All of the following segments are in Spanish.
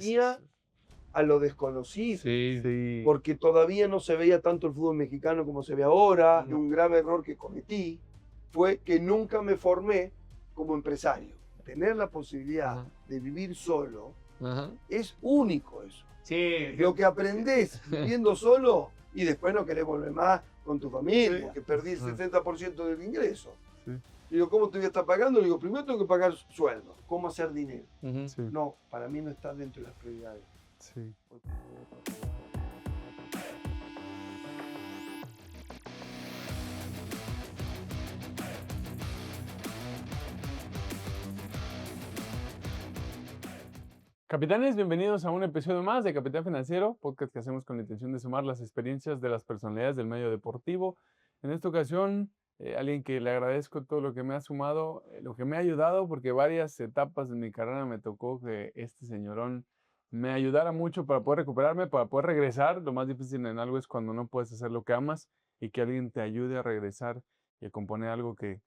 temía a lo desconocido, Sí. porque todavía no se veía tanto el fútbol mexicano como se ve ahora. Y un grave error que cometí fue que nunca me formé como empresario. Tener la posibilidad Ajá. de vivir solo Ajá. es único eso. Sí. Lo que aprendés viviendo solo y después no querés volver más con tu familia, Sí. porque perdí el Ajá. 70% del ingreso. Sí. Digo, ¿cómo te voy a estar pagando? Le digo, primero tengo que pagar sueldo. ¿Cómo hacer dinero? Ujú. Sí. No, para mí no está dentro de las prioridades. Sí. Capitanes, bienvenidos a un episodio más de Capitán Financiero, podcast que hacemos con la intención de sumar las experiencias de las personalidades del medio deportivo. En esta ocasión, alguien que le agradezco todo lo que me ha sumado, lo que me ha ayudado, porque varias etapas de mi carrera me tocó que este señorón me ayudara mucho para poder recuperarme, para poder regresar. Lo más difícil en algo es cuando no puedes hacer lo que amas y que alguien te ayude a regresar y a componer algo que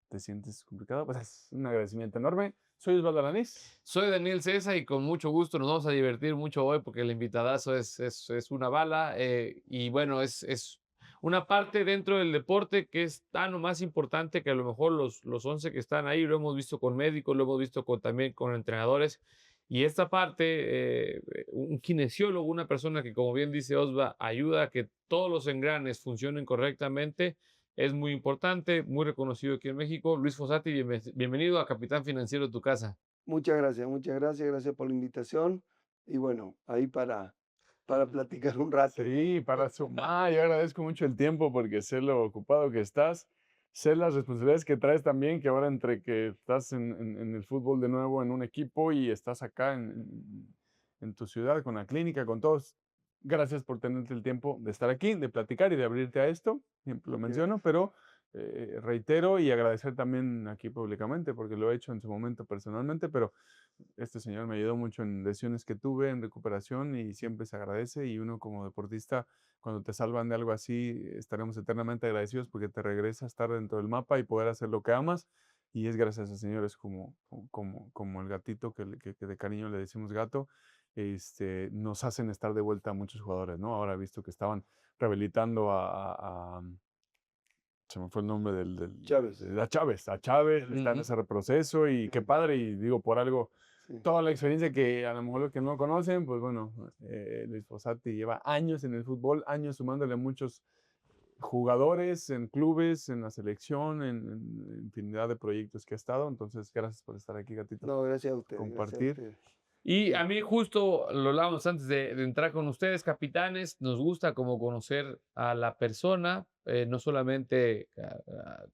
te sientes complicado. Pues es un agradecimiento enorme. Soy Osvaldo Alanís. Soy Daniel César y con mucho gusto nos vamos a divertir mucho hoy porque el invitadazo es una bala. Y bueno, es una parte dentro del deporte que es tan o más importante que a lo mejor los 11 que están ahí lo hemos visto con médicos, lo hemos visto también con entrenadores. Y esta parte, un kinesiólogo, una persona que, como bien dice Osva, ayuda a que todos los engranes funcionen correctamente, es muy importante, muy reconocido aquí en México. Luis Fossati, bienvenido a Capitán Financiero de tu casa. Muchas gracias por la invitación. Y bueno, ahí para platicar un rato. Sí, para sumar, yo agradezco mucho el tiempo porque sé lo ocupado que estás, sé las responsabilidades que traes también, que ahora entre que estás en el fútbol de nuevo en un equipo y estás acá en tu ciudad con la clínica, con todos. Gracias por tenerte el tiempo de estar aquí, de platicar y de abrirte a esto. Siempre lo menciono, pero reitero y agradecer también aquí públicamente porque lo he hecho en su momento personalmente, pero este señor me ayudó mucho en lesiones que tuve, en recuperación y siempre se agradece y uno como deportista, cuando te salvan de algo así, estaremos eternamente agradecidos porque te regresa a estar dentro del mapa y poder hacer lo que amas y es gracias a señores como el gatito que de cariño le decimos gato, nos hacen estar de vuelta a muchos jugadores, ¿no? Ahora he visto que estaban rehabilitando se me fue el nombre Chávez. a Chávez, está en ese proceso y qué padre, y digo, por algo, Sí. toda la experiencia que a lo mejor los que no conocen, pues bueno, Luis Fossati lleva años en el fútbol, años sumándole a muchos jugadores en clubes, en la selección, en infinidad de proyectos que ha estado, entonces gracias por estar aquí, gatito, No, gracias a ustedes. compartir. Y a mí justo lo hablábamos antes de entrar con ustedes, capitanes, nos gusta como conocer a la persona, no solamente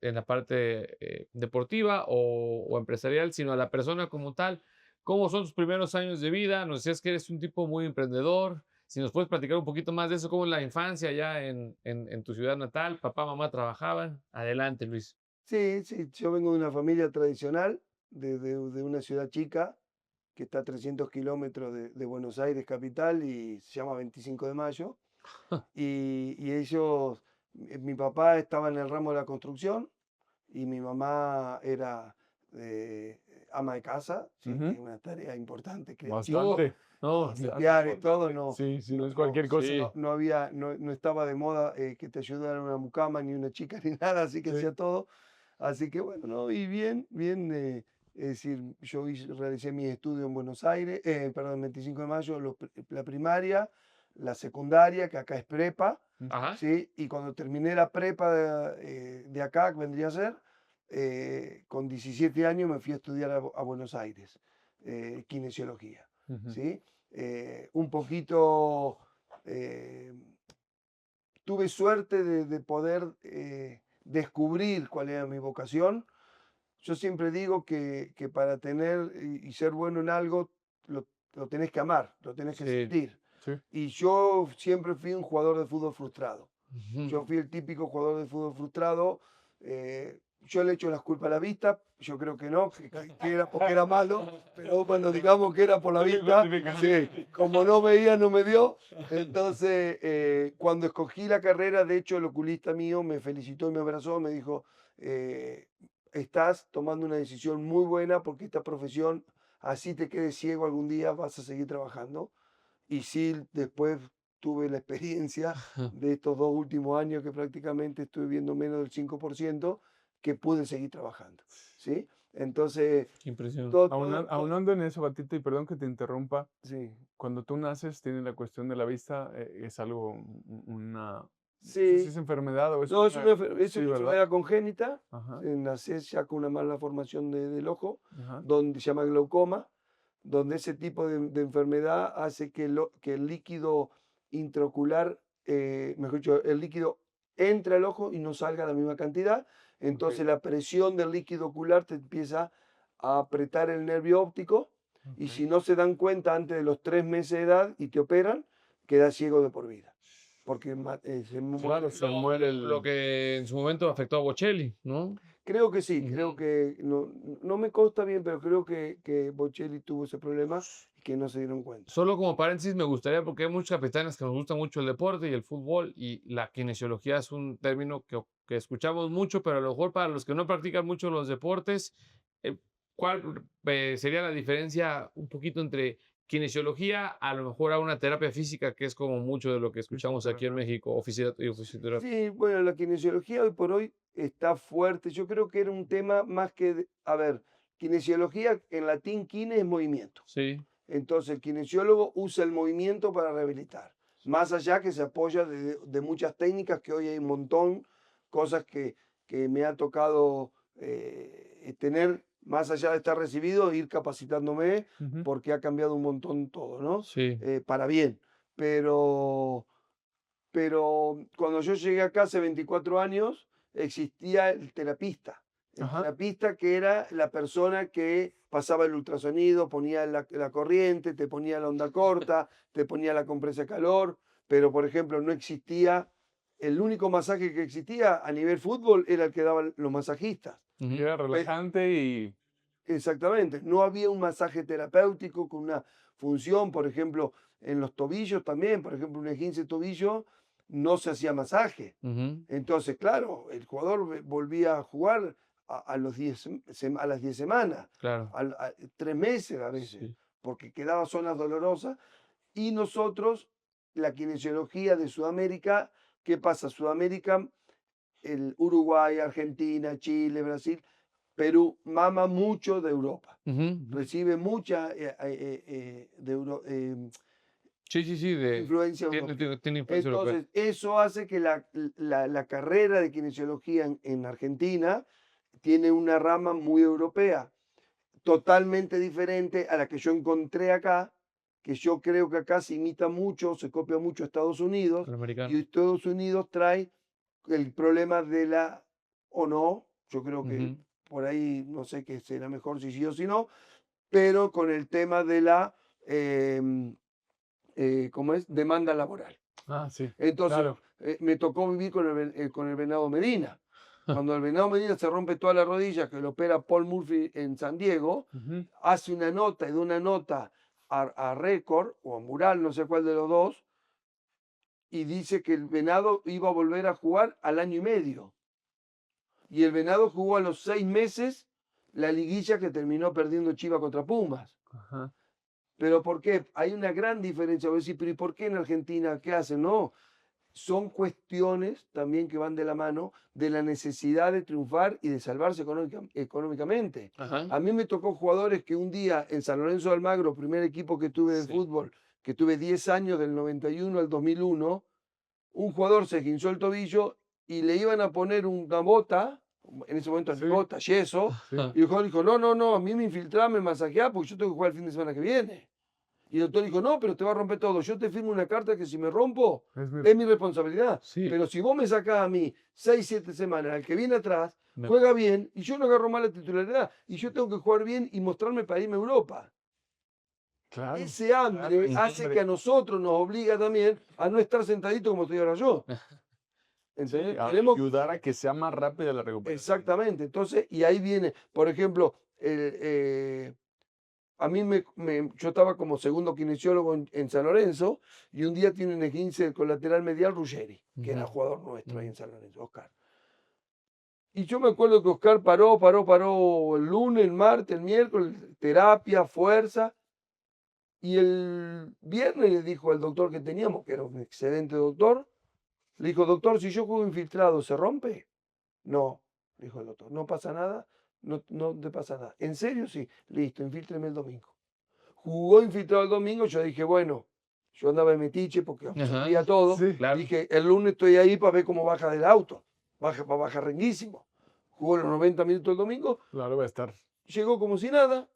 en la parte deportiva o empresarial, sino a la persona como tal. ¿Cómo son tus primeros años de vida? Nos decías que eres un tipo muy emprendedor. Si nos puedes platicar un poquito más de eso, cómo es la infancia allá en tu ciudad natal, papá, mamá trabajaban. Adelante, Luis. Sí, yo vengo de una familia tradicional, de una ciudad chica que está a 300 kilómetros de Buenos Aires capital y se llama 25 de Mayo. Y ellos, mi papá estaba en el ramo de la construcción y mi mamá era ama de casa, ¿sí? Ujú. Que es una tarea importante, Bastante. No, limpiar y todo, no. Sí, sí, no es No, cualquier cosa. sí. no estaba de moda que te ayudara una mucama ni una chica ni nada, así que Sí. hacía todo. Así que bueno, ¿no? Y bien, es decir, realicé mis estudios en Buenos Aires, perdón, 25 de Mayo, la primaria, la secundaria, que acá es prepa, Ajá. ¿sí? Y cuando terminé la prepa de acá, que vendría a ser, con 17 años me fui a estudiar a Buenos Aires, kinesiología, Ujú. ¿sí? Un poquito, tuve suerte de poder descubrir cuál era mi vocación. Yo siempre digo que para tener y ser bueno en algo, lo tenés que amar, lo tenés que Sí. sentir. Sí. Y yo siempre fui un jugador de fútbol frustrado. Ujú. Yo fui el típico jugador de fútbol frustrado. Yo le echo las culpas a la vista. Yo creo que no, que era porque era malo. Pero bueno, digamos que era por la vista. Sí, como no veía, no me dio. Entonces, cuando escogí la carrera, de hecho, el oculista mío me felicitó y me abrazó. Me dijo, estás tomando una decisión muy buena porque esta profesión así te quedes ciego algún día, vas a seguir trabajando. Y sí, después tuve la experiencia de estos 2 últimos años que prácticamente estuve viendo menos del 5%, que pude seguir trabajando, ¿sí? Entonces, Qué impresión. Aunando en eso, Batito, y perdón que te interrumpa, sí, cuando tú naces tienes la cuestión de la vista, es algo, una, no sé si sí. es enfermedad o es No, es una, es sí, una ¿verdad? enfermedad congénita, Ajá, nacés ya con una mala formación del ojo, ajá, donde se llama glaucoma, donde ese tipo de enfermedad hace que el líquido intraocular, mejor dicho, el líquido entre al ojo y no salga la misma cantidad. Entonces ok, la presión del líquido ocular te empieza a apretar el nervio óptico y ok. si no se dan cuenta antes de los 3 meses de edad y te operan, quedas ciego de por vida. Porque se Claro, muere. se muere Lo el... que en su momento afectó a Bocelli, ¿no? Creo que sí, creo Ujú. que no me consta bien, pero creo que Bocelli tuvo ese problema y que no se dieron cuenta. Solo como paréntesis me gustaría, porque hay muchos capitanes que nos gusta mucho el deporte y el fútbol, y la kinesiología es un término que escuchamos mucho, pero a lo mejor para los que no practican mucho los deportes, eh, ¿cuál sería la diferencia un poquito entre kinesiología a lo mejor a una terapia física, que es como mucho de lo que escuchamos aquí en Fisioterapeuta. México, o y fisioterapia? Sí, bueno, la kinesiología hoy por hoy está fuerte. Yo creo que era un tema más que, a ver, kinesiología en latín kine es movimiento. Sí. Entonces el kinesiólogo usa el movimiento para rehabilitar. Más allá que se apoya de muchas técnicas, que hoy hay un montón, cosas que me ha tocado tener, más allá de estar recibido, ir capacitándome, Ujú. porque ha cambiado un montón todo, ¿no? Sí. Para bien. Pero cuando yo llegué acá hace 24 años, existía el terapista. El Ajá. terapista que era la persona que pasaba el ultrasonido, ponía la corriente, te ponía la onda corta, te ponía la compresa de calor, pero por ejemplo no existía, el único masaje que existía a nivel fútbol era el que daban los masajistas. Y Ujú. era relajante y... Exactamente, no había un masaje terapéutico con una función, por ejemplo, en los tobillos también, por ejemplo, un esguince de tobillo, no se hacía masaje. Ujú. Entonces, claro, el jugador volvía a jugar a los 10 a las 10 semanas, Claro. 3 meses a veces, Sí. porque quedaba zonas dolorosas. Y nosotros, la kinesiología de Sudamérica, ¿qué pasa? Sudamérica, el Uruguay, Argentina, Chile, Brasil, Perú mama mucho de Europa, Ujú. recibe mucha Sí, sí, sí, influencia tiene, europea. tiene influencia europea. Entonces, eso hace que la carrera de kinesiología en Argentina tiene una rama muy europea, totalmente diferente a la que yo encontré acá, que yo creo que acá se imita mucho, se copia mucho a Estados Unidos, El y americano. Estados Unidos trae el problema o no, yo creo que Ujú. por ahí no sé qué será mejor si sí o si no, pero con el tema de la, ¿cómo es? Demanda laboral. Ah, sí, Entonces, claro. me tocó vivir con el Venado Medina. Cuando el Venado Medina se rompe toda la rodilla, que lo opera Paul Murphy en San Diego, Ujú. hace una nota y de una nota a Récord o a Mural, no sé cuál de los dos, y dice que el Venado iba a volver a jugar al año y medio. Y el Venado jugó a los 6 meses la liguilla que terminó perdiendo Chiva contra Pumas. Ajá. ¿Pero por qué? Hay una gran diferencia. Voy a decir, pero ¿y por qué en Argentina qué hacen? No, son cuestiones también que van de la mano de la necesidad de triunfar y de salvarse económicamente. Ajá. A mí me tocó jugadores que un día en San Lorenzo de Almagro, primer equipo que tuve de Sí. fútbol, que tuve 10 años del 91 al 2001, un jugador se esguinzó el tobillo y le iban a poner una bota, en ese momento Sí, ni bota, yeso, sí. y el jugador dijo, no, no, no, a mí me infiltrá, me masajeá, porque yo tengo que jugar el fin de semana que viene. Y el doctor dijo, no, pero te va a romper todo. Yo te firmo una carta que si me rompo, Es mi... es mi responsabilidad. Sí. Pero si vos me sacás a mí 6, 7 semanas, al que viene atrás, Me- juega bien, y yo no agarro mal la titularidad, y yo tengo que jugar bien y mostrarme para irme a Europa. Claro, Ese hambre claro, ese hace que hambre. a nosotros nos obliga también a no estar sentadito como estoy ahora yo. Sí, ¿Entendés? a Tenemos ayudar a que sea más rápida la recuperación. exactamente. Entonces, y ahí viene, por ejemplo, a mí yo estaba como segundo kinesiólogo en San Lorenzo y un día tiene un esguince del colateral medial Ruggeri, que era Ujú. jugador nuestro ahí Ujú. en San Lorenzo, Oscar. Y yo me acuerdo que Oscar paró el lunes, el martes, el miércoles, terapia, fuerza. Y el viernes le dijo al doctor que teníamos, que era un excelente doctor, le dijo, doctor, si yo juego infiltrado, ¿se rompe? No, dijo el doctor, no pasa nada, no te pasa nada. ¿En serio? Sí, listo, infíltreme el domingo. Jugó infiltrado el domingo, yo dije, bueno, yo andaba en metiche porque absorbía todo. Sí. Claro. Dije, el lunes estoy ahí para ver cómo baja del auto. Baja renguísimo. Jugó los 90 minutos el domingo, Claro, va a estar. llegó como si nada.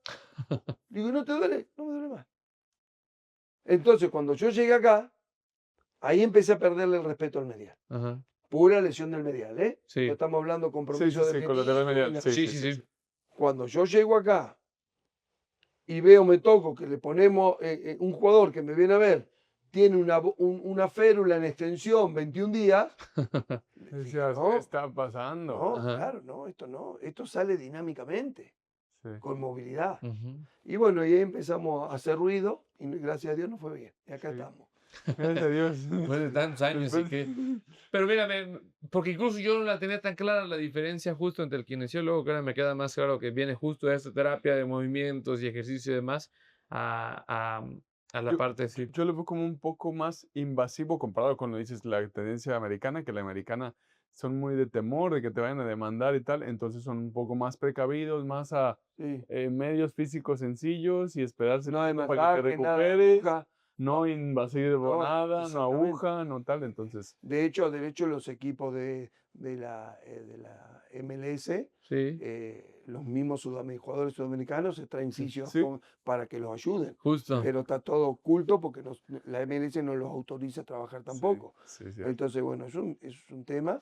Digo, ¿y no te duele? No me duele más. Entonces, cuando yo llegué acá, ahí empecé a perderle el respeto al medial. Ajá. Pura lesión del medial, ¿eh? Sí. No estamos hablando de Sí, compromiso sí, sí, con lo de la definitivo, medial. ni Sí, Sí, sí, sí, sí. sí. Cuando yo llego acá y veo, me toco, que le ponemos un jugador que me viene a ver, tiene una férula en extensión 21 días. Decías, No, ¿qué está pasando? no, Ajá. claro, no, esto sale dinámicamente, Sí. con movilidad. Ujú. Y bueno, y ahí empezamos a hacer ruido y gracias a Dios nos fue bien. Y acá Sí. estamos. Gracias a Dios. Después de tantos años, así que... Pero mírame, porque incluso yo no la tenía tan clara la diferencia justo entre el kinesiólogo, que ahora me queda más claro que viene justo de esta terapia de movimientos y ejercicio y demás, a la Yo, parte sí. yo lo veo como un poco más invasivo comparado con lo dices la tendencia americana, que la americana son muy de temor de que te vayan a demandar y tal, entonces son un poco más precavidos, más a Sí. medios físicos sencillos y esperarse No hay tiempo para que te masaje, nada de recuperes, aguja. no invasivo No, nada, no exactamente. aguja, no tal, entonces De hecho, los equipos de la MLS, Sí, los mismos jugadores sudamericanos se traen sí, fisios sí, para que los ayuden. justo. Pero está todo oculto porque la MLS no los autoriza a trabajar sí, tampoco. sí, sí. Entonces, bueno, es un tema,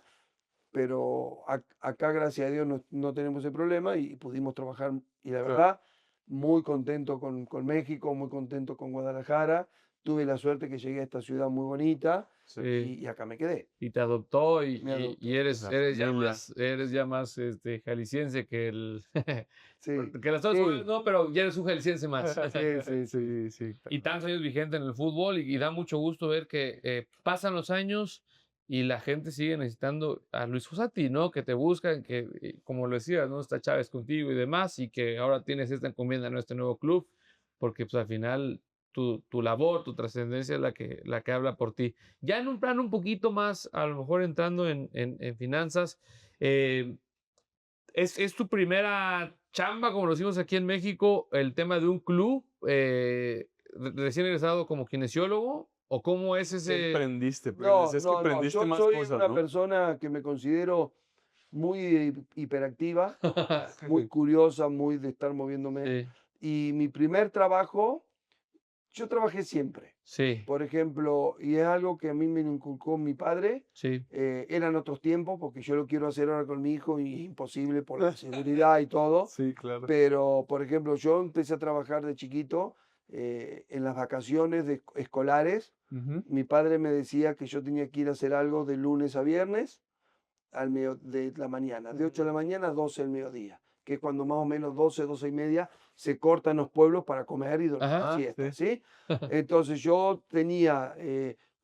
pero acá, gracias a Dios, no tenemos ese problema y pudimos trabajar. Y la Claro. verdad, muy contento con México, muy contento con Guadalajara. Tuve la suerte que llegué a esta ciudad muy bonita Sí. y acá me quedé. Y te adoptó Me adoptó. y eres, La eres ya familia. más, jalisciense que el... Sí, que las Estados sí. Unidos no, pero ya eres un jalisciense más. Sí, sí, sí, sí. Y tantos años vigente en el fútbol y da mucho gusto ver que pasan los años y la gente sigue necesitando a Luis Fossati, ¿no? Que te buscan, que como lo decías, ¿no? Está Chávez contigo y demás y que ahora tienes esta encomienda en este nuevo club porque pues al final tu labor, tu trascendencia es la que habla por ti. Ya en un plano un poquito más, a lo mejor entrando en finanzas, eh, ¿es tu primera chamba, como lo decimos aquí en México, el tema de un club recién egresado como kinesiólogo? ¿O cómo es ¿Qué ese...? emprendiste? Porque No, decías que no, no. aprendiste Yo más soy cosas, una ¿no? persona que me considero muy hiperactiva, muy curiosa, muy de estar moviéndome. Sí, Y mi primer trabajo, yo trabajé siempre. sí, Por ejemplo, y es algo que a mí me inculcó mi padre, sí, eran otros tiempos, porque yo lo quiero hacer ahora con mi hijo y es imposible por la seguridad y todo. Sí, claro. Pero, por ejemplo, yo empecé a trabajar de chiquito en las vacaciones escolares. Ujú. Mi padre me decía que yo tenía que ir a hacer algo de lunes a viernes de la mañana, de 8 de la mañana a 12 del mediodía, que es cuando más o menos 12 y media se cortan los pueblos para comer y dormir Ajá. la Ah, siesta, sí. ¿sí? Entonces yo tenía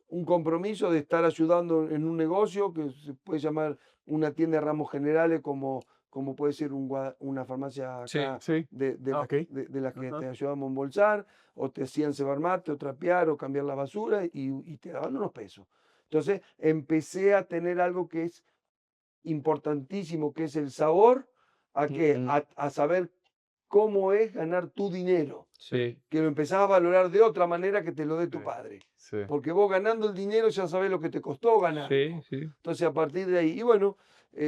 un compromiso de estar ayudando en un negocio que se puede llamar una tienda de ramos generales como puede ser una farmacia Sí, acá Sí. de Ok. las que Ajá. te ayudamos a embolsar, o te hacían cebar mate, o trapear, o cambiar la basura, y te daban unos pesos. Entonces empecé a tener algo que es importantísimo, que es el sabor, Ujú. a saber cómo es ganar tu dinero, sí, que lo empezás a valorar de otra manera que te lo dé tu Sí. padre. Sí. Porque vos ganando el dinero ya sabés lo que te costó ganarlo. sí, sí. Entonces, a partir de ahí, y bueno,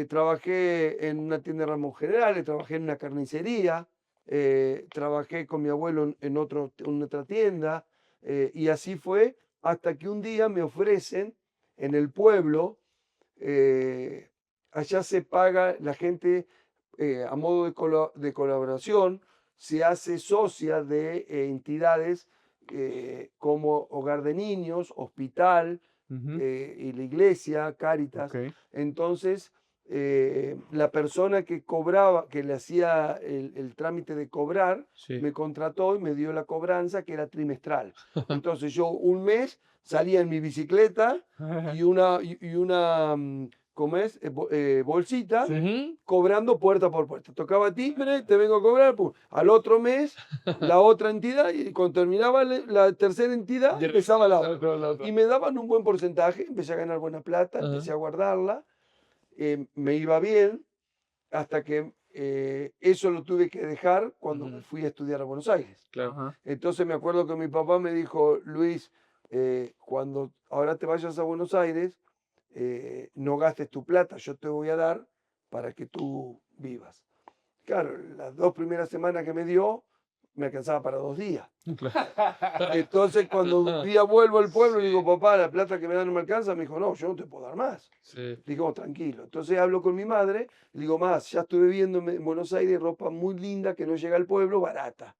trabajé en una tienda de ramos generales, trabajé en una carnicería, trabajé con mi abuelo en otra tienda, y así fue hasta que un día me ofrecen en el pueblo, eh, allá se paga, la gente a modo de colaboración se hace socia de entidades como Hogar de Niños, Hospital, Ujú. y la iglesia, Cáritas. Ok. Entonces, la persona que cobraba, que le hacía el trámite de cobrar, Sí. me contrató y me dio la cobranza que era trimestral. Entonces yo un mes salía en mi bicicleta y una ¿cómo es? Bolsita, Ujú. cobrando puerta por puerta. Tocaba timbre, te vengo a cobrar, pum. Al otro mes, la otra entidad, y cuando terminaba la tercera entidad, Ya empezaba la la otra. otra. Y me daban un buen porcentaje, empecé a ganar buena plata, empecé a Ajá. guardarla, me iba bien, hasta que eso lo tuve que dejar cuando me Ujú. fui a estudiar a Buenos Aires. Claro. Ajá. Entonces me acuerdo que mi papá me dijo, Luis, cuando ahora te vayas a Buenos Aires, no gastes tu plata, yo te voy a dar para que tú vivas. Claro, las 2 primeras semanas que me dio, me alcanzaba para 2 días. Entonces cuando un día vuelvo al pueblo, le digo, papá, la plata que me dan no me alcanza, me dijo, no, yo no te puedo dar más. Sí. Digo, tranquilo. Entonces hablo con mi madre, le digo, más, ya estuve viendo en Buenos Aires ropa muy linda que no llega al pueblo, barata.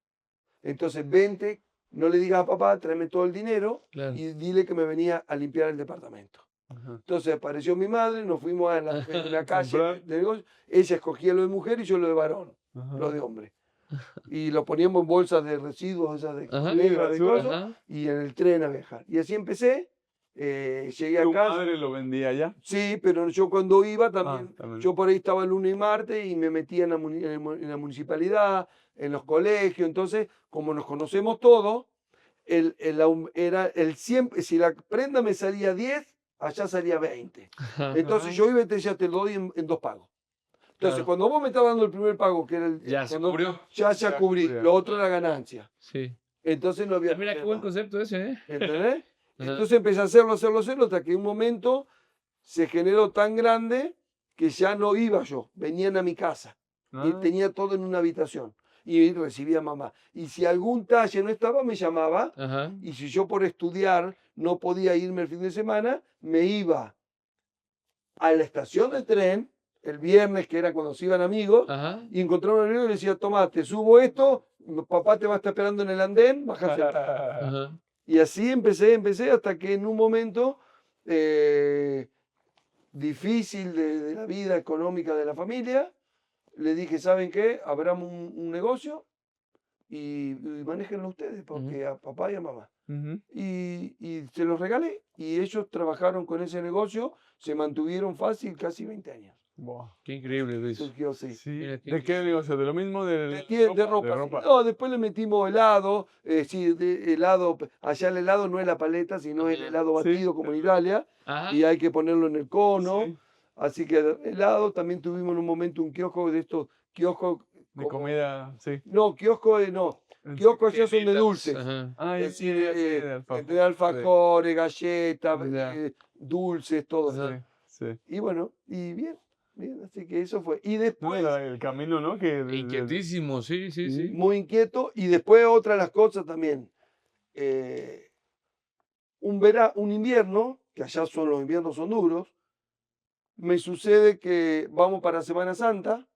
Entonces vente, no le digas a papá, tráeme todo el dinero Claro. y dile que me venía a limpiar el departamento. Ajá. Entonces apareció mi madre, nos fuimos a la calle Comprar. de negocio, ella escogía lo de mujer y yo lo de varón, Ajá. lo de hombre. Y lo poníamos en bolsas de residuos, esas de Ajá. colega, de basura. cosas, Ajá. y en el tren a viajar. Y así empecé, llegué a ¿Tu casa. madre lo vendía ya? Sí, pero yo cuando iba también, También. yo por ahí estaba lunes y martes y me metía en en la municipalidad, en los colegios. Entonces, como nos conocemos todos, era el 100, si la prenda me salía 10, allá salía 20. Entonces Ajá. yo iba y te decía, te lo doy en 2 pagos. Entonces, Claro. cuando vos me estabas dando el primer pago, que era Ya se cuando cubrió. ya cubrí, cubría. lo otro era ganancia. Sí. Entonces no había Ah, mira qué buen problema. concepto ese, ¿eh? ¿Entendés? Ajá. Entonces empecé a hacerlo, hasta que en un momento se generó tan grande que ya no iba yo, venían a mi casa y Ah, tenía todo en una habitación y recibía mamá. Y si algún talle no estaba, me llamaba, Ajá. y si yo por estudiar no podía irme el fin de semana, me iba a la estación de tren el viernes, que era cuando se iban amigos, Ajá. y encontraba un amigo y le decía, toma, te subo esto, papá te va a estar esperando en el andén, bajate al tren. Ajá. Y así empecé hasta que en un momento eh, difícil de la vida económica de la familia, le dije, ¿saben qué? Abramos un negocio y manéjenlo ustedes, porque a papá y a mamá. Ujú. Y se los regalé y ellos trabajaron con ese negocio, se mantuvieron fácil casi 20 años. Buah. Qué increíble, Luis. Surgió así. Sí. Mira qué ¿De qué negocio? ¿De lo mismo? De ropa. Sí. No, después le metimos helado, sí, helado, allá el helado no es la paleta, sino el Ajá. helado Sí. batido como en Italia, Ajá. y hay que ponerlo en el cono. Sí. Así que helado, también tuvimos en un momento un kiosco de estos, kioscos De como- comida, sí. No, kiosco no, kioscos allá son de dulces. Ajá. Ah, Es ya, decir, ya sé, de alfajor. entre alfajores, galletas, Ya. dulces, todo eso. Ajá. Sí, sí. Y bueno, y bien, así que eso fue. Y No, después, el camino, ¿no? Que Inquietísimo, sí, sí, sí. muy inquieto, y después otra de las cosas también. Un invierno, que allá los inviernos son duros, me sucede que vamos para Semana Santa.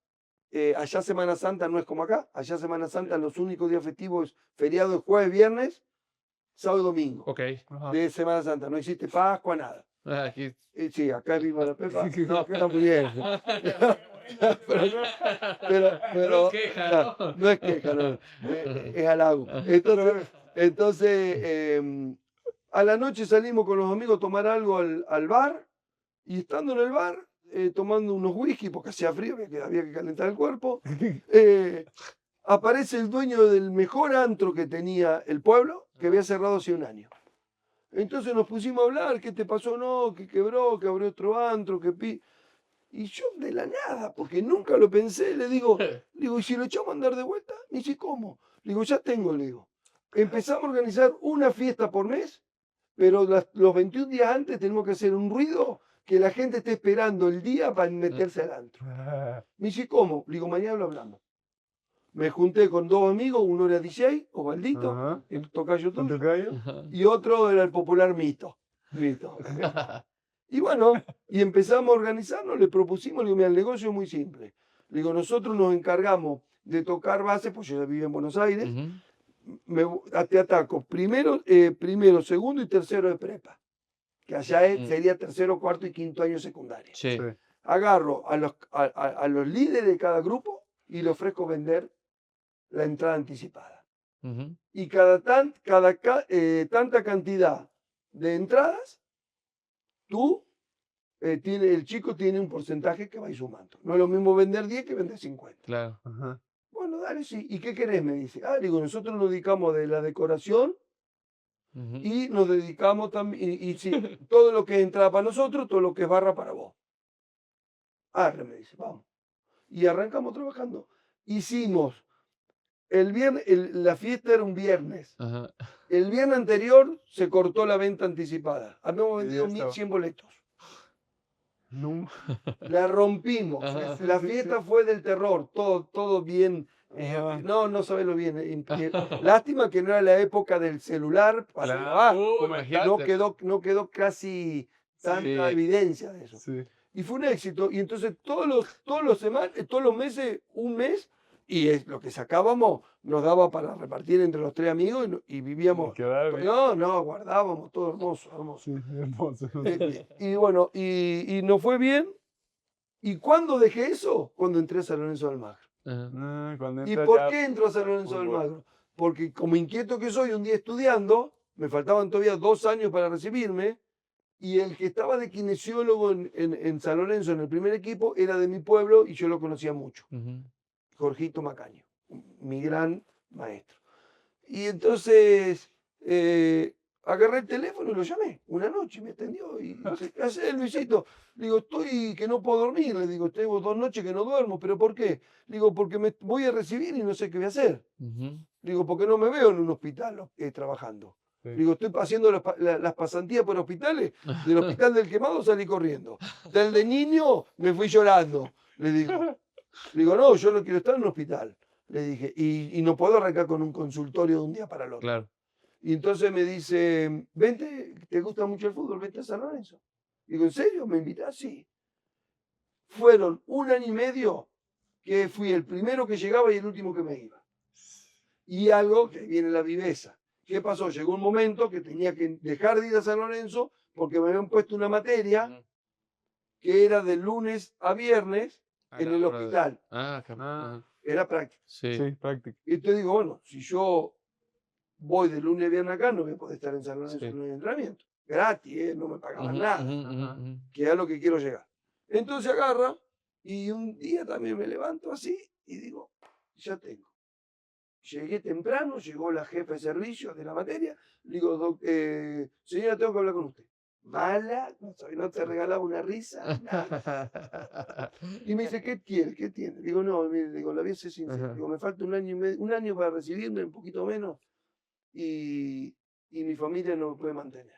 Allá Semana Santa no es como acá. Allá Semana Santa los únicos días festivos, feriados, jueves, viernes, sábado y domingo. Ok. Ajá. De Semana Santa. No existe Pascua, nada. Aquí. Sí, acá es viva la Pepa. No, está muy bien. pero, No es queja, ¿no? no es queja, no. Es halago. Entonces, a la noche salimos con los amigos a tomar algo al bar, y estando en el bar, tomando unos whisky, porque hacía frío, había que calentar el cuerpo, aparece el dueño del mejor antro que tenía el pueblo, que había cerrado hace un año. Entonces nos pusimos a hablar, ¿qué te pasó? No, que quebró, que abrió otro antro, Y yo de la nada, porque nunca lo pensé, le digo, ¿y si lo echamos a andar de vuelta? Me dice, ¿cómo? Le digo, ya tengo, le digo. Empezamos a organizar una fiesta por mes, pero los 21 días antes tenemos que hacer un ruido que la gente esté esperando el día para meterse al antro. Me dice, ¿cómo? Le digo, mañana lo hablamos. Me junté con 2 amigos, uno era DJ, Osvaldito, Ajá. el tocayo ¿Con tuyo, tu callo? Ajá. y otro era el popular Mito. Y bueno, y empezamos a organizarnos, le propusimos, le digo, mira, el negocio es muy simple. Le digo, nosotros nos encargamos de tocar base, pues yo ya vivía en Buenos Aires, Ujú. te ataco primero, segundo y tercero de prepa, que allá sería tercero, cuarto y quinto año secundario. Sí. Sí. Agarro a los líderes de cada grupo y le ofrezco vender la entrada anticipada. Ujú. Y tanta cantidad de entradas, tú el chico tiene un porcentaje que va a ir sumando. No es lo mismo vender 10 que vender 50. Claro. Ajá. Bueno, dale, sí. ¿Y qué querés? Me dice. Digo, nosotros nos dedicamos de la decoración Ujú. y nos dedicamos también, y sí, todo lo que es entrada para nosotros, todo lo que es barra para vos. Me dice, vamos. Y arrancamos trabajando. Hicimos el viernes, la fiesta era un viernes. Ajá. El viernes anterior se cortó la venta anticipada. Habíamos Y vendido ya estaba. 1.100 boletos. No. La rompimos. Ajá. La Sí, sí, fiesta fue del terror. Todo bien. Ajá. No sabes lo bien. Lástima que no era la época del celular para grabar. Imagínate. No quedó casi tanta Sí. evidencia de eso. Sí. Y fue un éxito. Y entonces todos los meses, un mes, y lo que sacábamos nos daba para repartir entre los 3 amigos y vivíamos. Quedaba bien. No, guardábamos todo hermoso, hermoso. Sí, hermoso. Y bueno, y nos fue bien. ¿Y cuándo dejé eso? Cuando entré a San Lorenzo de Almagro. Ajá. Cuando ¿Y entra por ya qué entro a San Lorenzo de fútbol. Almagro? Porque como inquieto que soy, un día estudiando, me faltaban todavía 2 años para recibirme, y el que estaba de kinesiólogo en San Lorenzo, en el primer equipo, era de mi pueblo y yo lo conocía mucho. Ujú. Jorgito Macaño, mi gran maestro. Y entonces agarré el teléfono y lo llamé una noche y me atendió. Y dice, ¿qué haces, Luisito? Le digo, estoy que no puedo dormir. Le digo, tengo 2 noches que no duermo. ¿Pero por qué? Le digo, porque me voy a recibir y no sé qué voy a hacer. Ujú. Le digo, porque no me veo en un hospital trabajando. Sí. Le digo, estoy haciendo las pasantías por hospitales. Del hospital del Quemado salí corriendo. Del de niño me fui llorando. Le digo, no, yo no quiero estar en un hospital. Le dije, y no puedo arrancar con un consultorio de un día para el otro. Claro. Y entonces me dice, vente, ¿te gusta mucho el fútbol? Vente a San Lorenzo. Digo, ¿en serio? ¿Me invitás? Sí. Fueron 1 año y medio que fui el primero que llegaba y el último que me iba. Y algo que viene la viveza. ¿Qué pasó? Llegó un momento que tenía que dejar de ir a San Lorenzo porque me habían puesto una materia Ujú. que era de lunes a viernes A en la el hora de- hospital. Ajá. Era práctica. Sí. Sí, práctico. Y te digo, bueno, si yo voy de lunes a viernes acá, no voy a poder estar en San Lorenzo Sí. en un entrenamiento. Gratis, no me pagaban Ujú, nada, ujú, Ajá. ujú. que es a lo que quiero llegar. Entonces agarra y un día también me levanto así y digo, ya tengo. Llegué temprano, llegó la jefa de servicio de la materia, le digo, señora, tengo que hablar con usted. Mala, no te regalaba una risa, nada. Y me dice, ¿qué quiere? ¿Qué tiene? Digo, no, mire, digo, la voy a ser sincera. Ajá. Digo, me falta 1 año y medio, 1 año para recibirme, un poquito menos, y mi familia no me puede mantener.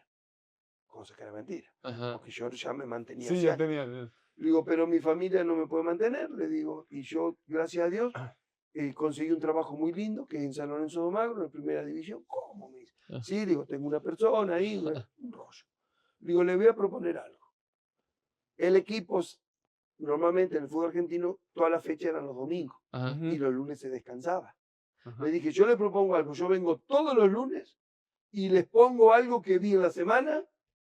Cosa que era mentira, Ajá. porque yo ya me mantenía Sí, hace ya años. tenía. Le digo, pero mi familia no me puede mantener, le digo, y yo, gracias a Dios, conseguí un trabajo muy lindo, que es en San Lorenzo de Almagro, en primera división. ¿Cómo? Me dice. Ah. Sí, digo, tengo una persona ahí, un rollo. Digo, le voy a proponer algo. El equipo, normalmente en el fútbol argentino, todas las fechas eran los domingos Ajá. y los lunes se descansaba. Ajá. Le dije, yo le propongo algo, yo vengo todos los lunes y les pongo algo que vi en la semana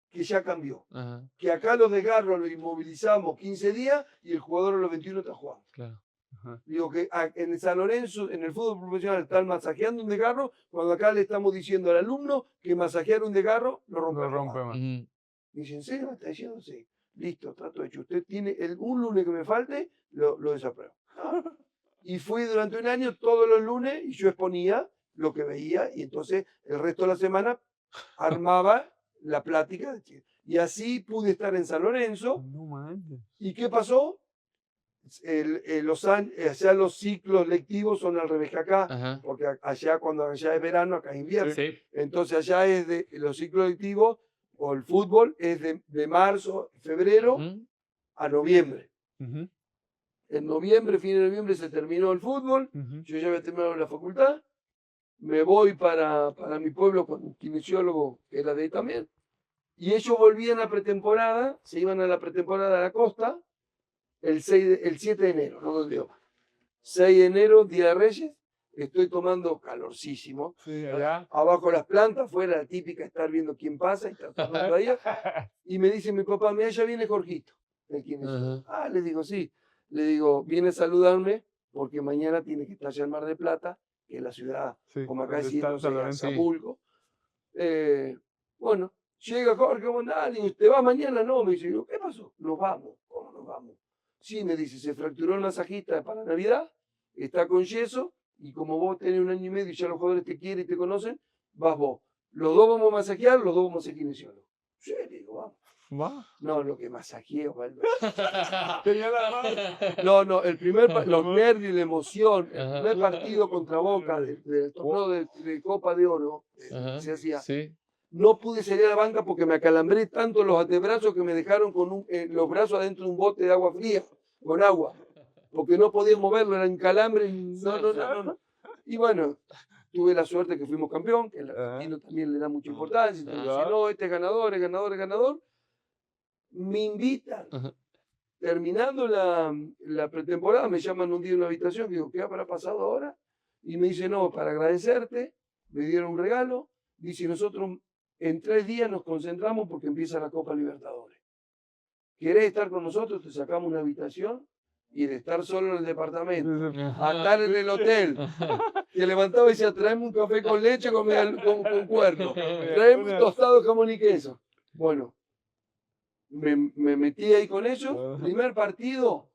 que ya cambió. Ajá. Que acá los desgarros los inmovilizamos 15 días y el jugador a los 21 está jugando. Claro. Ajá. Digo que en San Lorenzo, en el fútbol profesional, están masajeando un desgarro, cuando acá le estamos diciendo al alumno que masajear un desgarro lo rompe. Lo rompe más. Ujú. Me dice, ¿en serio me está diciendo? Sí. Listo, trato hecho. Usted tiene un lunes que me falte, lo desapruebo. Y fui durante 1 año todos los lunes y yo exponía lo que veía y entonces el resto de la semana armaba la plática. Y así pude estar en San Lorenzo. No manches. ¿Y qué pasó? Allá los ciclos lectivos son al revés que acá, Ajá. porque cuando allá es verano, acá es invierno. Sí. Entonces allá es los ciclos lectivos, o el fútbol, es de marzo, febrero Ujú. a noviembre. Ujú, En noviembre, fin de noviembre, se terminó el fútbol, ujú. yo ya había terminado la facultad, me voy para mi pueblo con un kinesiólogo que era de ahí también, y ellos volvían a pretemporada, se iban a la pretemporada a la costa, el 7 de enero, no me olvido más. 6 de enero, Día de Reyes, estoy tomando calorcísimo. Sí, allá. Abajo las plantas, afuera la típica, estar viendo quién pasa y estar tomando ahí. Y me dice mi papá, mira, ya viene Jorgito, el kinesiólogo. Ajá. Le digo, sí. Le digo, viene a saludarme porque mañana tiene que estar allá en Mar del Plata, que es la ciudad, Sí, como acá donde está decimos, San Lorenzo. Sí. Acapulco. Bueno, Llega Jorge, ¿cómo andás? Le digo, ¿te vas mañana? No, me dice, ¿qué pasó? Nos vamos. ¿Cómo nos vamos? Sí, me dice, se fracturó el masajista para Navidad, está con yeso, y como vos tenés 1 año y medio y ya los jugadores te quieren y te conocen, vas vos. Los dos vamos a masajear, los dos vamos a ser kinesiólogos. Sí, le digo, vamos. Va. No, lo que masajeé, Osvaldo. Tenía la mano. No, no, los nervios y la emoción, el Ajá. primer partido contra Boca del torneo de Copa de Oro, Ajá, se hacía, sí. no pude salir a la banca porque me acalambré tanto los antebrazos que me dejaron con los brazos adentro de un bote de agua fría, con agua, porque no podía moverlo, era en calambre. No. Y bueno, tuve la suerte que fuimos campeón, que el argentino también le da mucha importancia. Entonces, dice, no, este es ganador, es ganador, es ganador. Me invitan. Ajá. Terminando la pretemporada, me llaman un día en una habitación, digo, ¿qué habrá pasado ahora? Y me dice, no, para agradecerte, me dieron un regalo. Dice, nosotros en 3 días nos concentramos porque empieza la Copa Libertadores. ¿Querés estar con nosotros? Te sacamos una habitación y de estar solo en el departamento a estar en el hotel. Te levantaba y decía, traeme un café con leche con cuerno. Traeme un tostado de jamón y queso. Bueno, me metí ahí con ellos. Primer partido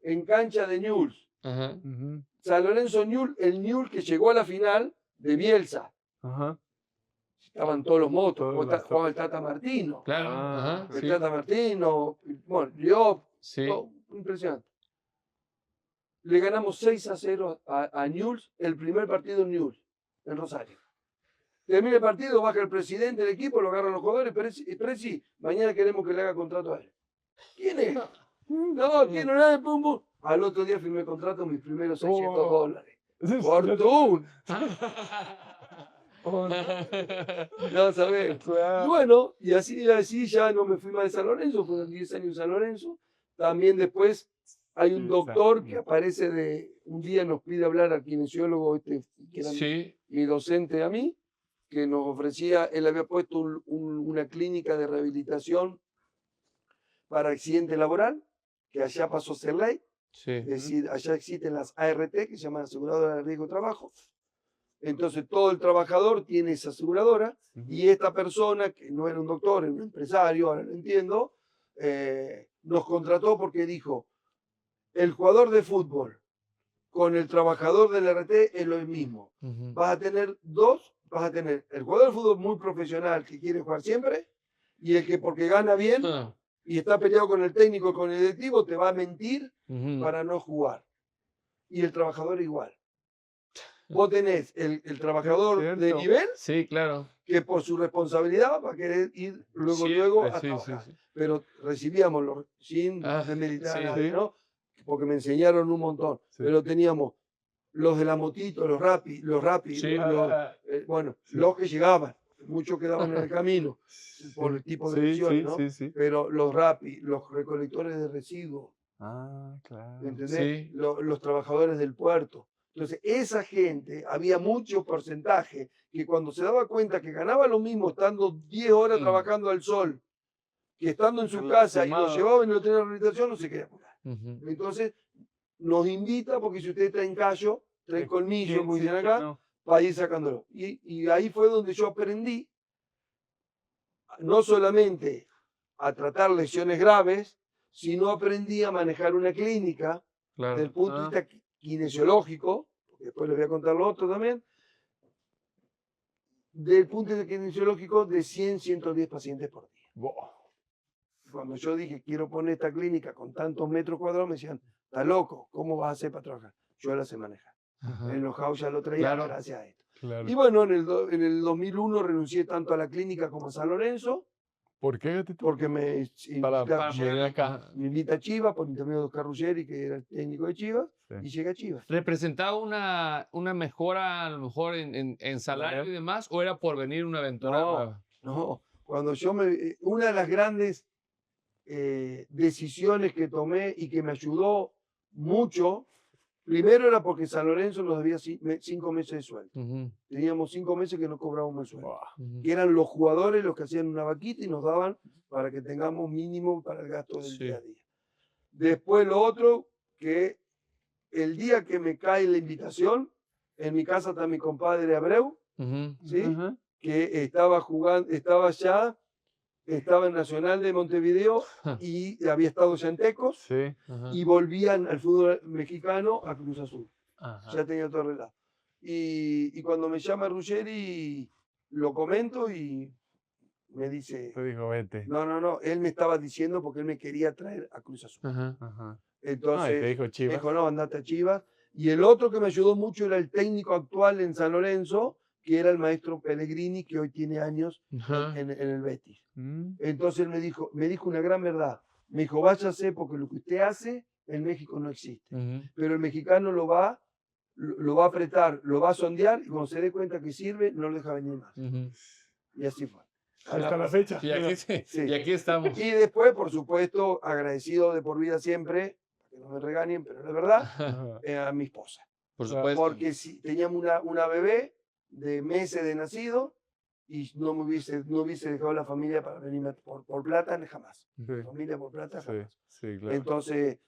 en cancha de Newell's. Ajá. San Lorenzo Newell's, el Newell's que llegó a la final de Bielsa. Ajá. Estaban todos los motos, Todas las jugaba el Tata Martino. Claro. Ah, Ajá. El sí. Tata Martino, bueno, Liop, Sí. todo, impresionante. Le ganamos 6-0 a Newell's, el primer partido en Newell's, en Rosario. Termina el partido, baja el presidente del equipo, lo agarran los jugadores, Presi, mañana queremos que le haga contrato a él. ¿Quién es? No, ¿quién no es? Pum, pum. Al otro día firmé el contrato, mis primeros $600. Fortuna. No sabés. Y bueno, y así ya no me fui más de San Lorenzo, fueron 10 años en San Lorenzo. También después hay un doctor que aparece un día nos pide hablar al kinesiólogo, que era Sí. mi docente a mí, que nos ofrecía, él había puesto una clínica de rehabilitación para accidente laboral, que allá pasó a ser ley. Sí. Es decir, allá existen las ART, que se llaman aseguradoras de riesgo de trabajo. Entonces todo el trabajador tiene esa aseguradora y esta persona, que no era un doctor, era un empresario, ahora lo entiendo, nos contrató porque dijo, el jugador de fútbol con el trabajador del RT es lo mismo. Vas a tener el jugador de fútbol muy profesional que quiere jugar siempre y el que porque gana bien y está peleado con el técnico, con el directivo, te va a mentir para no jugar. Y el trabajador igual. Vos tenés el trabajador de nivel, sí, claro, que por su responsabilidad va a querer ir luego a trabajar. Sí. Pero recibíamos sin desmeditar a nadie, ¿no? Porque me enseñaron un montón. Sí. Pero teníamos los de la motito, los rapid, Sí. los que llegaban, muchos quedaban en el camino por el tipo de lesiones, ¿no? Sí. Pero los rapid, los recolectores de residuos, Ah, claro. ¿entendés? Sí. Los trabajadores del puerto. Entonces, esa gente, había mucho porcentaje que cuando se daba cuenta que ganaba lo mismo estando 10 horas trabajando al sol, que estando en su casa y lo llevaban y lo tenían en rehabilitación, no se quería apurar. Entonces, nos invita, porque si ustedes traen callo, traen colmillo, como dicen acá, para ir sacándolo. Y ahí fue donde yo aprendí no solamente a tratar lesiones graves, sino aprendí a manejar una clínica desde el punto de vista kinesiológico, porque después les voy a contar lo otro también, del punto de vista kinesiológico de 100, 110 pacientes por día. Wow. Cuando yo dije, quiero poner esta clínica con tantos metros cuadrados, me decían, está loco, ¿cómo vas a hacer para trabajar? Yo la sé manejar. El know-how ya lo traía gracias a esto. Claro. Y bueno, en el 2001 renuncié tanto a la clínica como a San Lorenzo. ¿Por qué, Gatito? Porque me Para venir acá. me invita a Chivas por intermedio de Oscar Ruggeri, que era el técnico de Chivas, y llegué a Chivas. ¿Representaba una mejora a lo mejor en salario y demás? ¿O era por venir una aventura nueva? No, cuando una de las grandes decisiones que tomé y que me ayudó mucho, primero era porque San Lorenzo nos debía 5 meses de sueldo. Teníamos 5 meses que no cobrábamos el sueldo. Y eran los jugadores los que hacían una vaquita y nos daban para que tengamos mínimo para el gasto del día a día. Después lo otro, que el día que me cae la invitación, en mi casa está mi compadre Abreu, ¿sí? Que estaba ya estaba en Nacional de Montevideo y había estado ya en Tecos Sí. Ajá. y volvían al fútbol mexicano a Cruz Azul. Ajá. Ya tenía todo arreglado. Y cuando me llama Ruggeri, lo comento y me dice, Te dijo, vete. no, él me estaba diciendo porque él me quería traer a Cruz Azul. Ajá. Ajá. No, y te Entonces, dijo me Chivas. dijo, no, andate a Chivas. Y el otro que me ayudó mucho era el técnico actual en San Lorenzo, que era el maestro Pellegrini, que hoy tiene años Ajá. en el Betis. Mm, Entonces él me dijo una gran verdad. Me dijo, váyase porque lo que usted hace en México no existe. Ujú. Pero el mexicano lo va a apretar, lo va a sondear y cuando se dé cuenta que sirve, no lo deja venir más. Ujú. Y así fue. Hasta la fecha. Y aquí, Sí. y aquí estamos. Y después, por supuesto, agradecido de por vida siempre, para que no me regañen, pero la verdad, Ajá. a mi esposa. Por Claro. supuesto. Porque si teníamos una bebé de meses de nacido y no hubiese dejado la familia para venirme por plata, jamás. Sí, Familia por plata, sí, jamás. sí, claro. Entonces,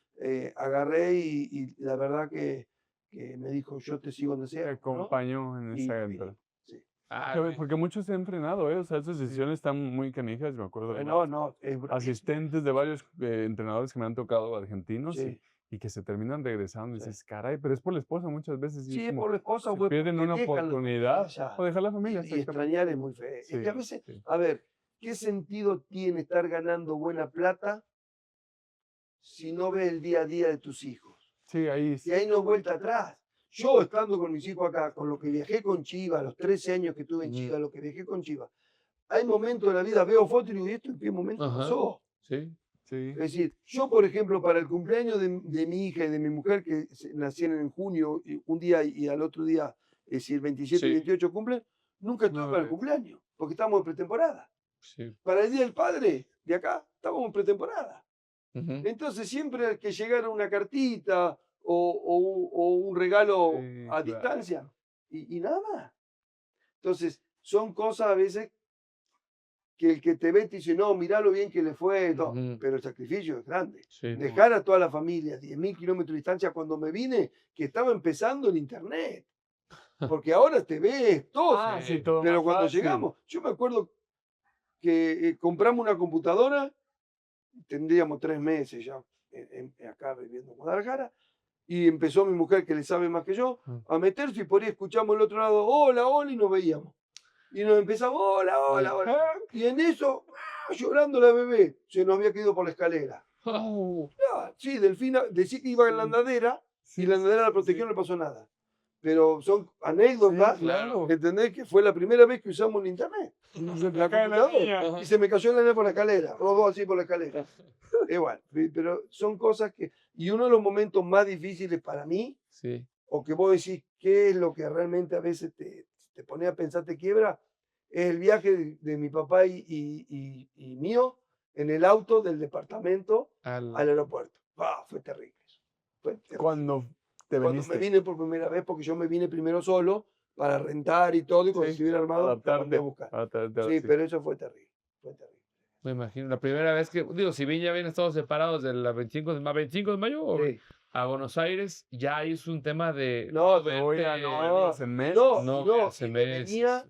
agarré y la verdad que me dijo, yo te sigo donde Te sea, ¿no? acompañó en Y esa nos aventura. vinimos, sí. Ah, Que- güey. Porque muchos se han frenado, ¿eh? O sea, esas decisiones están muy canijas. Me acuerdo de No, es bravísimo. asistentes de varios entrenadores que me han tocado argentinos Sí, y que se terminan regresando. Y sí. dices, caray, pero es por la esposa muchas veces. Y es Sí, como, por la esposa, se güey, pierden porque una dejan la familia oportunidad allá. o dejar la familia. Y exactamente. extrañar es muy feo. Sí, Es que a veces, sí. a ver, ¿qué sentido tiene estar ganando buena plata si no ves el día a día de tus hijos? Sí, ahí Y ahí no hay vuelta atrás. Yo estando con mis hijos acá, con lo que viajé con Chivas, los 13 años que estuve en Ujú. Chivas, lo que viajé con Chivas, hay momentos de la vida, veo fotos y digo, ¿y esto en qué momento Ajá. pasó? Sí. sí. Es decir, yo, por ejemplo, para el cumpleaños de mi hija y de mi mujer, que nacieron en junio, y un día y al otro día, es decir, 27 y Sí. 28 cumplen, nunca estuve No, para el cumpleaños, porque estamos en pretemporada. Sí. Para el Día del Padre, de acá, estábamos en pretemporada. Ujú. Entonces, siempre que llegara una cartita o un regalo Sí, a claro. distancia, y nada más. Entonces, son cosas a veces que el que te ve te dice, no, mirá lo bien que le fue, todo. Ujú. Pero el sacrificio es grande. Sí. Dejar a toda la familia 10.000 kilómetros de distancia cuando me vine, que estaba empezando el internet. Porque ahora te ves todo. Ah, Sí. sí, todo Pero más cuando fácil. llegamos, yo me acuerdo que compramos una computadora, tendríamos 3 meses ya acá viviendo en Guadalajara, y empezó mi mujer, que le sabe más que yo, a meterse y por ahí escuchamos el otro lado, hola, hola, y nos veíamos. Y nos empezamos, hola, hola, hola. Y en eso, llorando la bebé, se nos había caído por la escalera. Oh, Sí, Delfina decía que iba en la andadera sí, y la andadera la sí, protegió, sí. no le pasó nada. Pero son anécdotas, Sí, claro. ¿entendés? Que fue la primera vez que usamos el internet. Se te La cae la computadora. niña. Y se me cayó la nena por la escalera, rodó así por la escalera. Igual, pero son cosas que... Y uno de los momentos más difíciles para mí, Sí. o que vos decís qué es lo que realmente a veces te pone a pensar, te quiebra, es el viaje de mi papá y mío en el auto del departamento al aeropuerto. Fue terrible. Fue terrible. Cuando te Cuando veniste. me vine por primera vez, porque yo me vine primero solo para rentar y todo, y cuando Sí, estuviera armado, te volví adaptarte. a buscar. Adaptarte, Sí, sí. pero eso fue terrible. Fue terrible. Me imagino. La primera vez que, digo, si bien ya habían estado separados de la 25 de mayo o Sí. a Buenos Aires, ya es un tema de No, verte, Voy a no verlos en meses. no no, hace y me meses. venía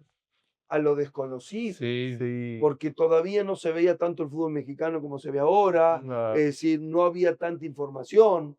a lo desconocido. Sí. Sí. Porque todavía no se veía tanto el fútbol mexicano como se ve ahora, Claro. es decir, no había tanta información.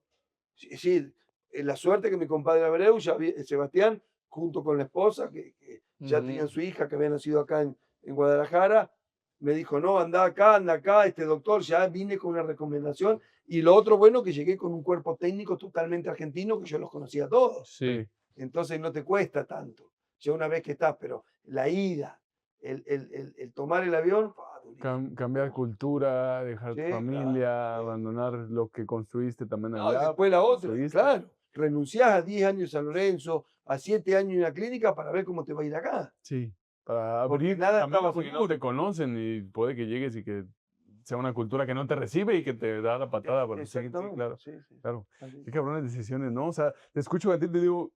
Es decir, la suerte que mi compadre Abreu, Sebastián, junto con la esposa, que ya Ujú. tenían su hija, que había nacido acá en Guadalajara, me dijo, no, anda acá, este doctor, ya vine con una recomendación. Y lo otro bueno, que llegué con un cuerpo técnico totalmente argentino, que yo los conocía a todos. Sí. Entonces no te cuesta tanto, ya una vez que estás, pero la ida, el tomar el avión, durísimo. Cambiar cultura, dejar tu Sí, familia, claro, sí. abandonar lo que construiste también No, allá. después la otra, construiste. claro. Renunciás a 10 años en San Lorenzo, a 7 años en la clínica para ver cómo te va a ir acá. Sí, para Porque abrir nada camino estaba porque no seguro. te conocen y puede que llegues y que sea una cultura que no te recibe y que te da la patada para seguir. Sí, Exactamente. claro, Sí, sí. claro. Así. Qué cabrones decisiones, ¿no? O sea, te escucho a ti y te digo,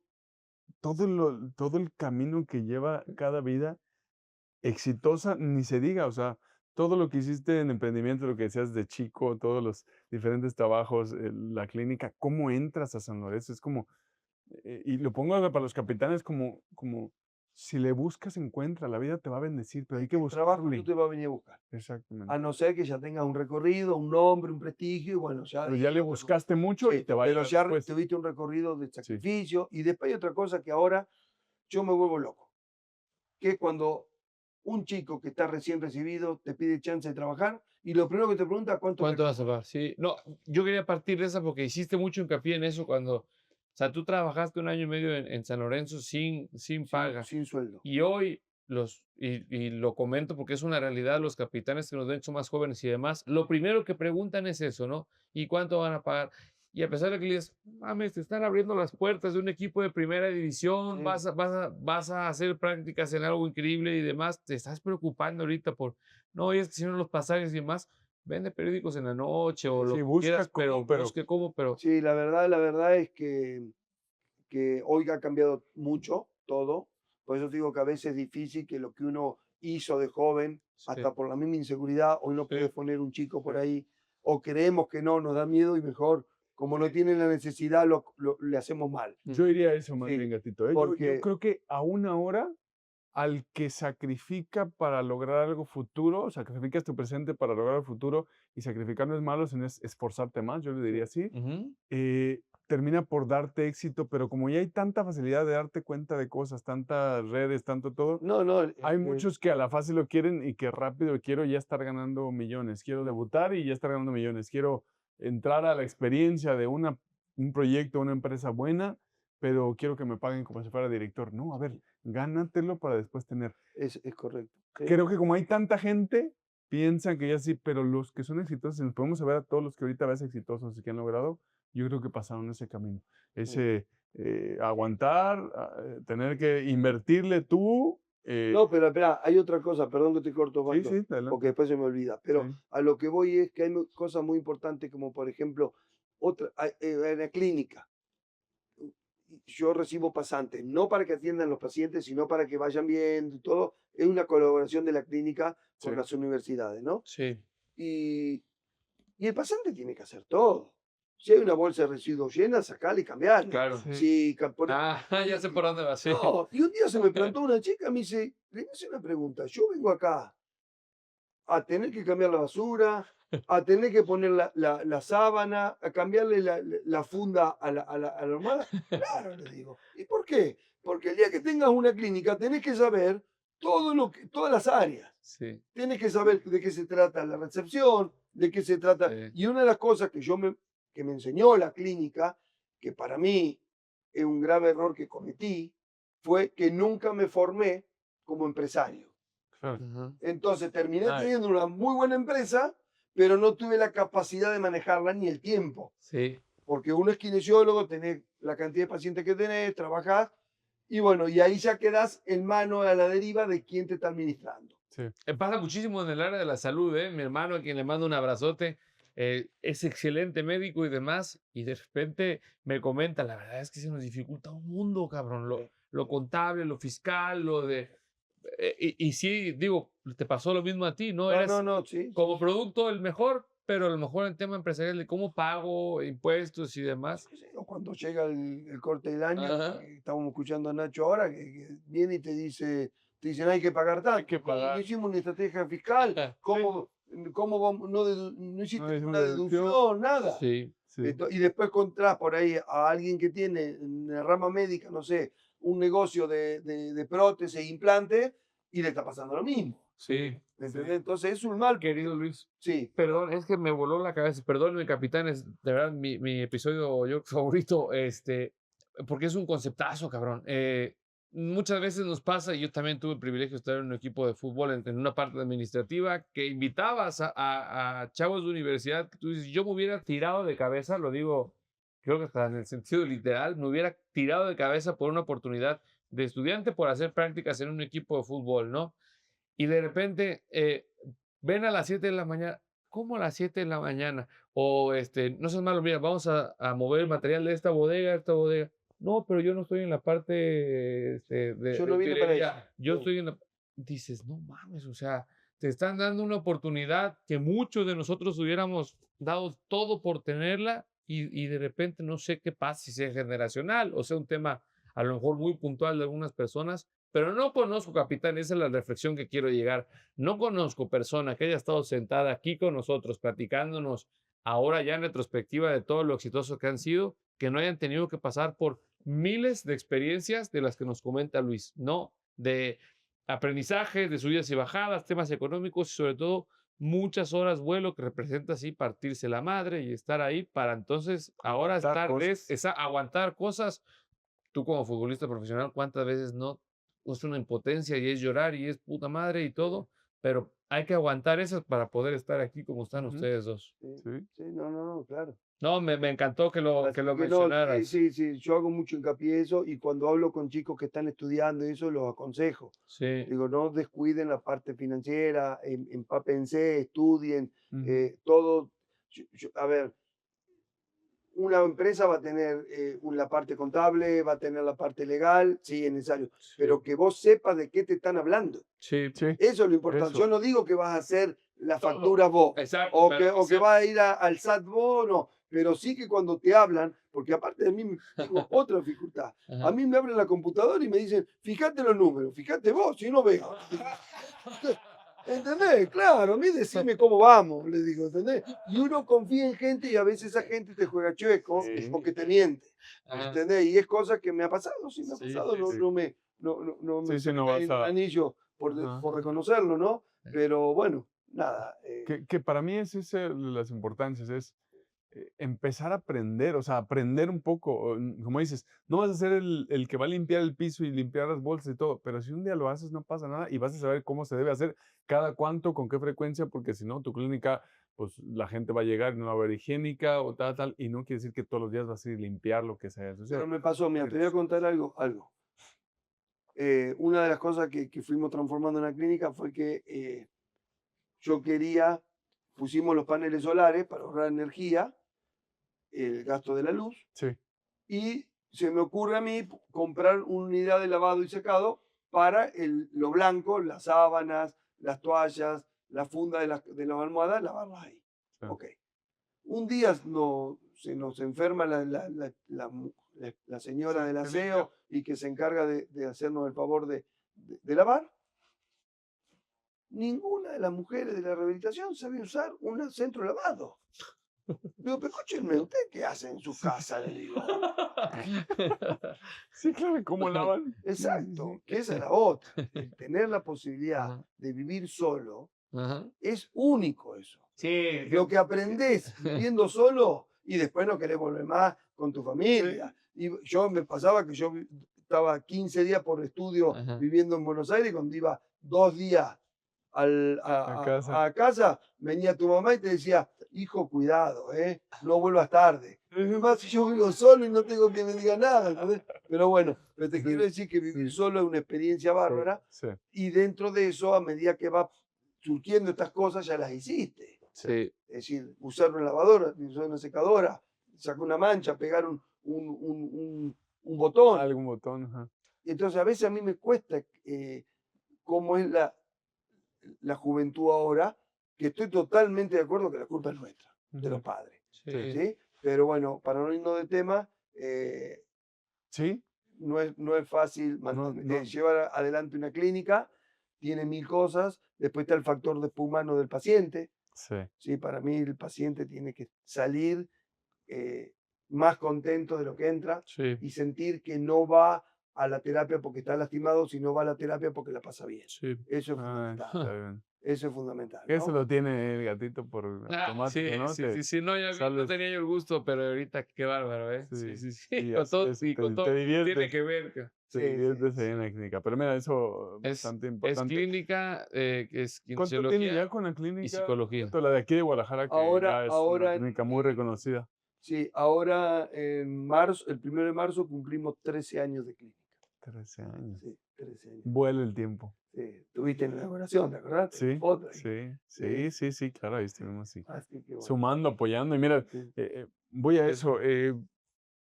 todo el camino que lleva cada vida exitosa, ni se diga, o sea, todo lo que hiciste en emprendimiento, lo que decías de chico, todos los diferentes trabajos, la clínica, cómo entras a San Lorenzo, es como, y lo pongo para los capitanes como si le buscas, encuentra, la vida te va a bendecir, pero hay que El trabajo no buscarle. te va a venir a buscar. Exactamente. A no ser que ya tengas un recorrido, un nombre, un prestigio, y bueno, ya Pero ahí ya le otra cosa. buscaste mucho y Sí, te va a pero llegar ya después. tuviste un recorrido de Sí. sacrificio. Y después hay otra cosa que ahora yo me vuelvo loco, que es cuando un chico que está recién recibido te pide chance de trabajar y lo primero que te pregunta cuánto ¿Cuánto vas a ganas. pagar? Sí, no, yo quería partir de esa porque hiciste mucho hincapié en eso cuando, o sea, tú trabajaste 1 año y medio en San Lorenzo sin paga. Sin sueldo. Y hoy, y lo comento porque es una realidad, los capitanes que nos ven son más jóvenes y demás, lo primero que preguntan es eso, ¿no? ¿Y cuánto van a pagar? Y a pesar de que le dices, mames, te están abriendo las puertas de un equipo de primera división, Sí. vas a hacer prácticas en algo increíble y demás, te estás preocupando ahorita por, no, y es que si no los pasajes y demás, vende periódicos en la noche o lo Sí, que busca quieras, cómo, pero pero busque cómo, pero Sí, la verdad es que hoy ha cambiado mucho todo. Por eso te digo que a veces es difícil que lo que uno hizo de joven, sí, hasta por la misma inseguridad, hoy no puedes sí, poner un chico por sí. ahí, o creemos que no, nos da miedo y mejor, como no tienen la necesidad, le hacemos mal. Yo iría a eso más Sí, bien, gatito. ¿Eh? Yo porque creo que aún ahora, al que sacrifica para lograr algo futuro, sacrificas tu presente para lograr el futuro y sacrificar no es malo, sino es esforzarte más, yo le diría así. ujú, Termina por darte éxito, pero como ya hay tanta facilidad de darte cuenta de cosas, tantas redes, tanto todo, no, no, hay muchos que a la fácil lo quieren y que rápido quiero ya estar ganando millones, quiero debutar y ya estar ganando millones, quiero entrar a la experiencia de un proyecto, una empresa buena, pero quiero que me paguen como si fuera director. No, a ver, gánatelo para después tener. es correcto. Sí. Creo que como hay tanta gente, piensan que ya sí, pero los que son exitosos, si nos podemos ver a todos los que ahorita ves exitosos y que han logrado, yo creo que pasaron ese camino. Ese aguantar, tener que invertirle tú. No, pero espera, hay otra cosa, perdón que te corto, Sí, Osvaldo, sí, adelante. porque después se me olvida. Pero Sí. a lo que voy es que hay cosas muy importantes como, por ejemplo, en la clínica. Yo recibo pasantes, no para que atiendan los pacientes, sino para que vayan viendo y todo. Es una colaboración de la clínica Sí. con las universidades, ¿no? sí, Y, y el pasante tiene que hacer todo. Si hay una bolsa de residuos llena, sacala y cambiarla. claro. Sí. Si, Ya sé por dónde va, sí. no, y un día se me plantó una chica y me dice, le hice una pregunta, yo vengo acá a tener que cambiar la basura, a tener que poner la sábana, a cambiarle la funda a la almohada. Claro, le digo. ¿Y por qué? Porque el día que tengas una clínica tenés que saber todas las áreas. Sí, Tienes que saber de qué se trata la recepción, de qué se trata. sí. Y una de las cosas que me enseñó la clínica, que para mí es un grave error que cometí, fue que nunca me formé como empresario. Claro. Ajá. Entonces terminé Ay. teniendo una muy buena empresa, pero no tuve la capacidad de manejarla ni el tiempo. Sí, Porque uno es kinesiólogo, tenés la cantidad de pacientes que tenés, trabajás, y bueno, y ahí ya quedás en mano a la deriva de quién te está administrando. Sí. Pasa muchísimo en el área de la salud, ¿eh? Mi hermano, a quien le mando un abrazote, es excelente médico y demás, y de repente me comenta, la verdad es que se nos dificulta un mundo, cabrón, lo contable, lo fiscal, lo de... y sí, digo, te pasó lo mismo a ti, ¿no? Eras No, sí. como producto el mejor, pero a lo mejor en tema empresarial de cómo pago impuestos y demás. Sí, o cuando llega el corte del año, Ajá. estamos escuchando a Nacho ahora, que viene y te dicen hay que pagar tanto. Hay que No pagar. hicimos una estrategia fiscal, ¿cómo vamos? No hiciste No hicimos una deducción. deducción, nada. Sí, Sí. Y después encontrás por ahí a alguien que tiene en la rama médica, no sé, un negocio de prótesis e implantes y le está pasando lo mismo. sí. ¿Me entendés? Entonces es un mal. Querido Luis, Sí. perdón, es que me voló la cabeza. Perdón, mi capitán, es de verdad mi episodio yo favorito, porque es un conceptazo, cabrón. Muchas veces nos pasa, y yo también tuve el privilegio de estar en un equipo de fútbol en una parte administrativa, que invitabas a chavos de universidad que tú dices, yo me hubiera tirado de cabeza, lo digo, creo que hasta en el sentido literal, me hubiera tirado de cabeza por una oportunidad de estudiante por hacer prácticas en un equipo de fútbol, ¿no? Y de repente ven a las 7 de la mañana. ¿Cómo a las 7 de la mañana? O no seas malo, mira, vamos a mover el material de esta bodega a esta bodega. No, pero yo no estoy en la parte Yo de no vine para utilería. eso. Yo No. estoy en la... Dices, no mames, o sea, te están dando una oportunidad que muchos de nosotros hubiéramos dado todo por tenerla y de repente no sé qué pasa, si sea generacional o sea un tema a lo mejor muy puntual de algunas personas, pero no conozco, capitán, esa es la reflexión que quiero llegar. No conozco persona que haya estado sentada aquí con nosotros, platicándonos ahora ya en retrospectiva de todo lo exitoso que han sido, que no hayan tenido que pasar por miles de experiencias de las que nos comenta Luis, ¿no? De aprendizaje, de subidas y bajadas, temas económicos y sobre todo muchas horas vuelo que representa así partirse la madre y estar ahí para entonces ahora Aguantar estar cosas. aguantar cosas. Tú como futbolista profesional, ¿cuántas veces no es una impotencia y es llorar y es puta madre y todo? Pero hay que aguantar esas para poder estar aquí como están Ujú. ustedes dos. Sí, Sí. sí, no, claro. No, me encantó que lo Así que no, mencionaras. sí, yo hago mucho hincapié en eso y cuando hablo con chicos que están estudiando y eso, los aconsejo. Sí, Digo, no descuiden la parte financiera, empápense, estudien, Ujú. todo. A ver, una empresa va a tener la parte contable, va a tener la parte legal, sí, es necesario, pero que vos sepas de qué te están hablando. sí, Sí, Eso es lo importante. eso. Yo no digo que vas a hacer la todo. factura vos Exacto, o pero que vas a ir al SAT vos, no. Pero sí que cuando te hablan, porque aparte de mí tengo otra dificultad. A Ajá. mí me abren la computadora y me dicen, fíjate los números, fíjate vos, si no veo. ¿Entendés? Claro, a mí decime cómo vamos, le digo, ¿entendés? Y uno confía en gente y a veces esa gente te juega chueco Sí. porque te miente. Ajá. ¿Entendés? Y es cosa que me ha pasado, sí me ha Sí, pasado, sí, no, sí. no me Sí, se sí, me no cae vas un a. anillo Ajá. por reconocerlo, ¿no? Pero bueno, nada. Que para mí es esa de las importancias, es empezar a aprender, o sea, aprender un poco, como dices, no vas a ser el que va a limpiar el piso y limpiar las bolsas y todo, pero si un día lo haces no pasa nada y vas a saber cómo se debe hacer, cada cuánto, con qué frecuencia, porque si no, tu clínica, pues la gente va a llegar y no va a haber higiénica o tal, y no quiere decir que todos los días vas a ir a limpiar lo que se haya Pero asociado. me pasó, mira, te voy a contar algo. Una de las cosas que fuimos transformando en la clínica fue que yo quería, pusimos los paneles solares para ahorrar energía, el gasto de la luz, Sí, y se me ocurre a mí comprar una unidad de lavado y secado para lo blanco, las sábanas, las toallas, la funda de las almohadas, lavarlas ahí. sí, Ok. Un día se nos enferma la señora sí, del que limpia. aseo y que se encarga de hacernos el favor de lavar. Ninguna de las mujeres de la rehabilitación sabe usar un centro de lavado. Digo, pero escúchenme, ¿usted qué hace en su Sí. casa? Le digo. Sí, claro, ¿cómo lavan? Sí, sí, Exacto, sí. que esa es la otra. El tener la posibilidad Ajá, de vivir solo ajá. es único eso. Sí, Lo que aprendés viviendo solo y después no querés volver más con tu Sí, familia. Y yo me pasaba que yo estaba 15 días por estudio ajá. viviendo en Buenos Aires, cuando iba 2 días a casa. a casa, venía tu mamá y te decía, hijo, cuidado, no vuelvas tarde. Y más si yo vivo solo y no tengo que me diga nada, ¿entendés? Pero bueno, pero te quiero Sí, decir que vivir sí, solo es una experiencia sí, bárbara sí, y dentro de eso, a medida que va surgiendo estas cosas, ya las hiciste. Sí, Es decir, usar una lavadora, usar una secadora, sacar una mancha, pegar un botón. algún botón, ajá. Y entonces a veces a mí me cuesta cómo es la juventud ahora, que estoy totalmente de acuerdo que la culpa es nuestra, de los Ujú. padres. Sí. sí. ¿Sí? Pero bueno, para no irnos de tema, Sí, no es fácil no, llevar adelante una clínica, tiene mil cosas, después está el factor después humano del paciente. sí, ¿Sí? Para mí el paciente tiene que salir eh, más contento de lo que entra sí, y sentir que no va a la terapia porque está lastimado, sino va a la terapia porque la pasa bien. sí. Eso es Ah, fundamental. está bien. Eso es fundamental, Eso ¿no? lo tiene el gatito por Ah, sí, automático, ¿no? sí, sí, sí, no, ya vi, no Sales, tenía yo el gusto, pero ahorita qué bárbaro, ¿eh? Sí, sí, sí, sí, y con así todo, es, y con te todo tiene diviertes, que ver. te Sí, sí, diviertes ahí en sí. la clínica. Pero mira, eso Es, bastante es importante. clínica, es ¿Cuánto tiene kinesiología ya con la y clínica, psicología. Gato? La de aquí de Guadalajara, que ya es una Ahora, clínica muy reconocida. sí, ahora en marzo, el 1 de marzo cumplimos 13 años de clínica. 13 años. Sí, 13 años. Vuela el tiempo. Sí, tuviste en la inauguración, ¿te acordás? Tengo Sí, fotos ahí. sí, Sí, sí, sí, sí, claro, ahí estuvimos así. así que bueno. Sumando, apoyando. Y mira, Sí. voy a Es- eso.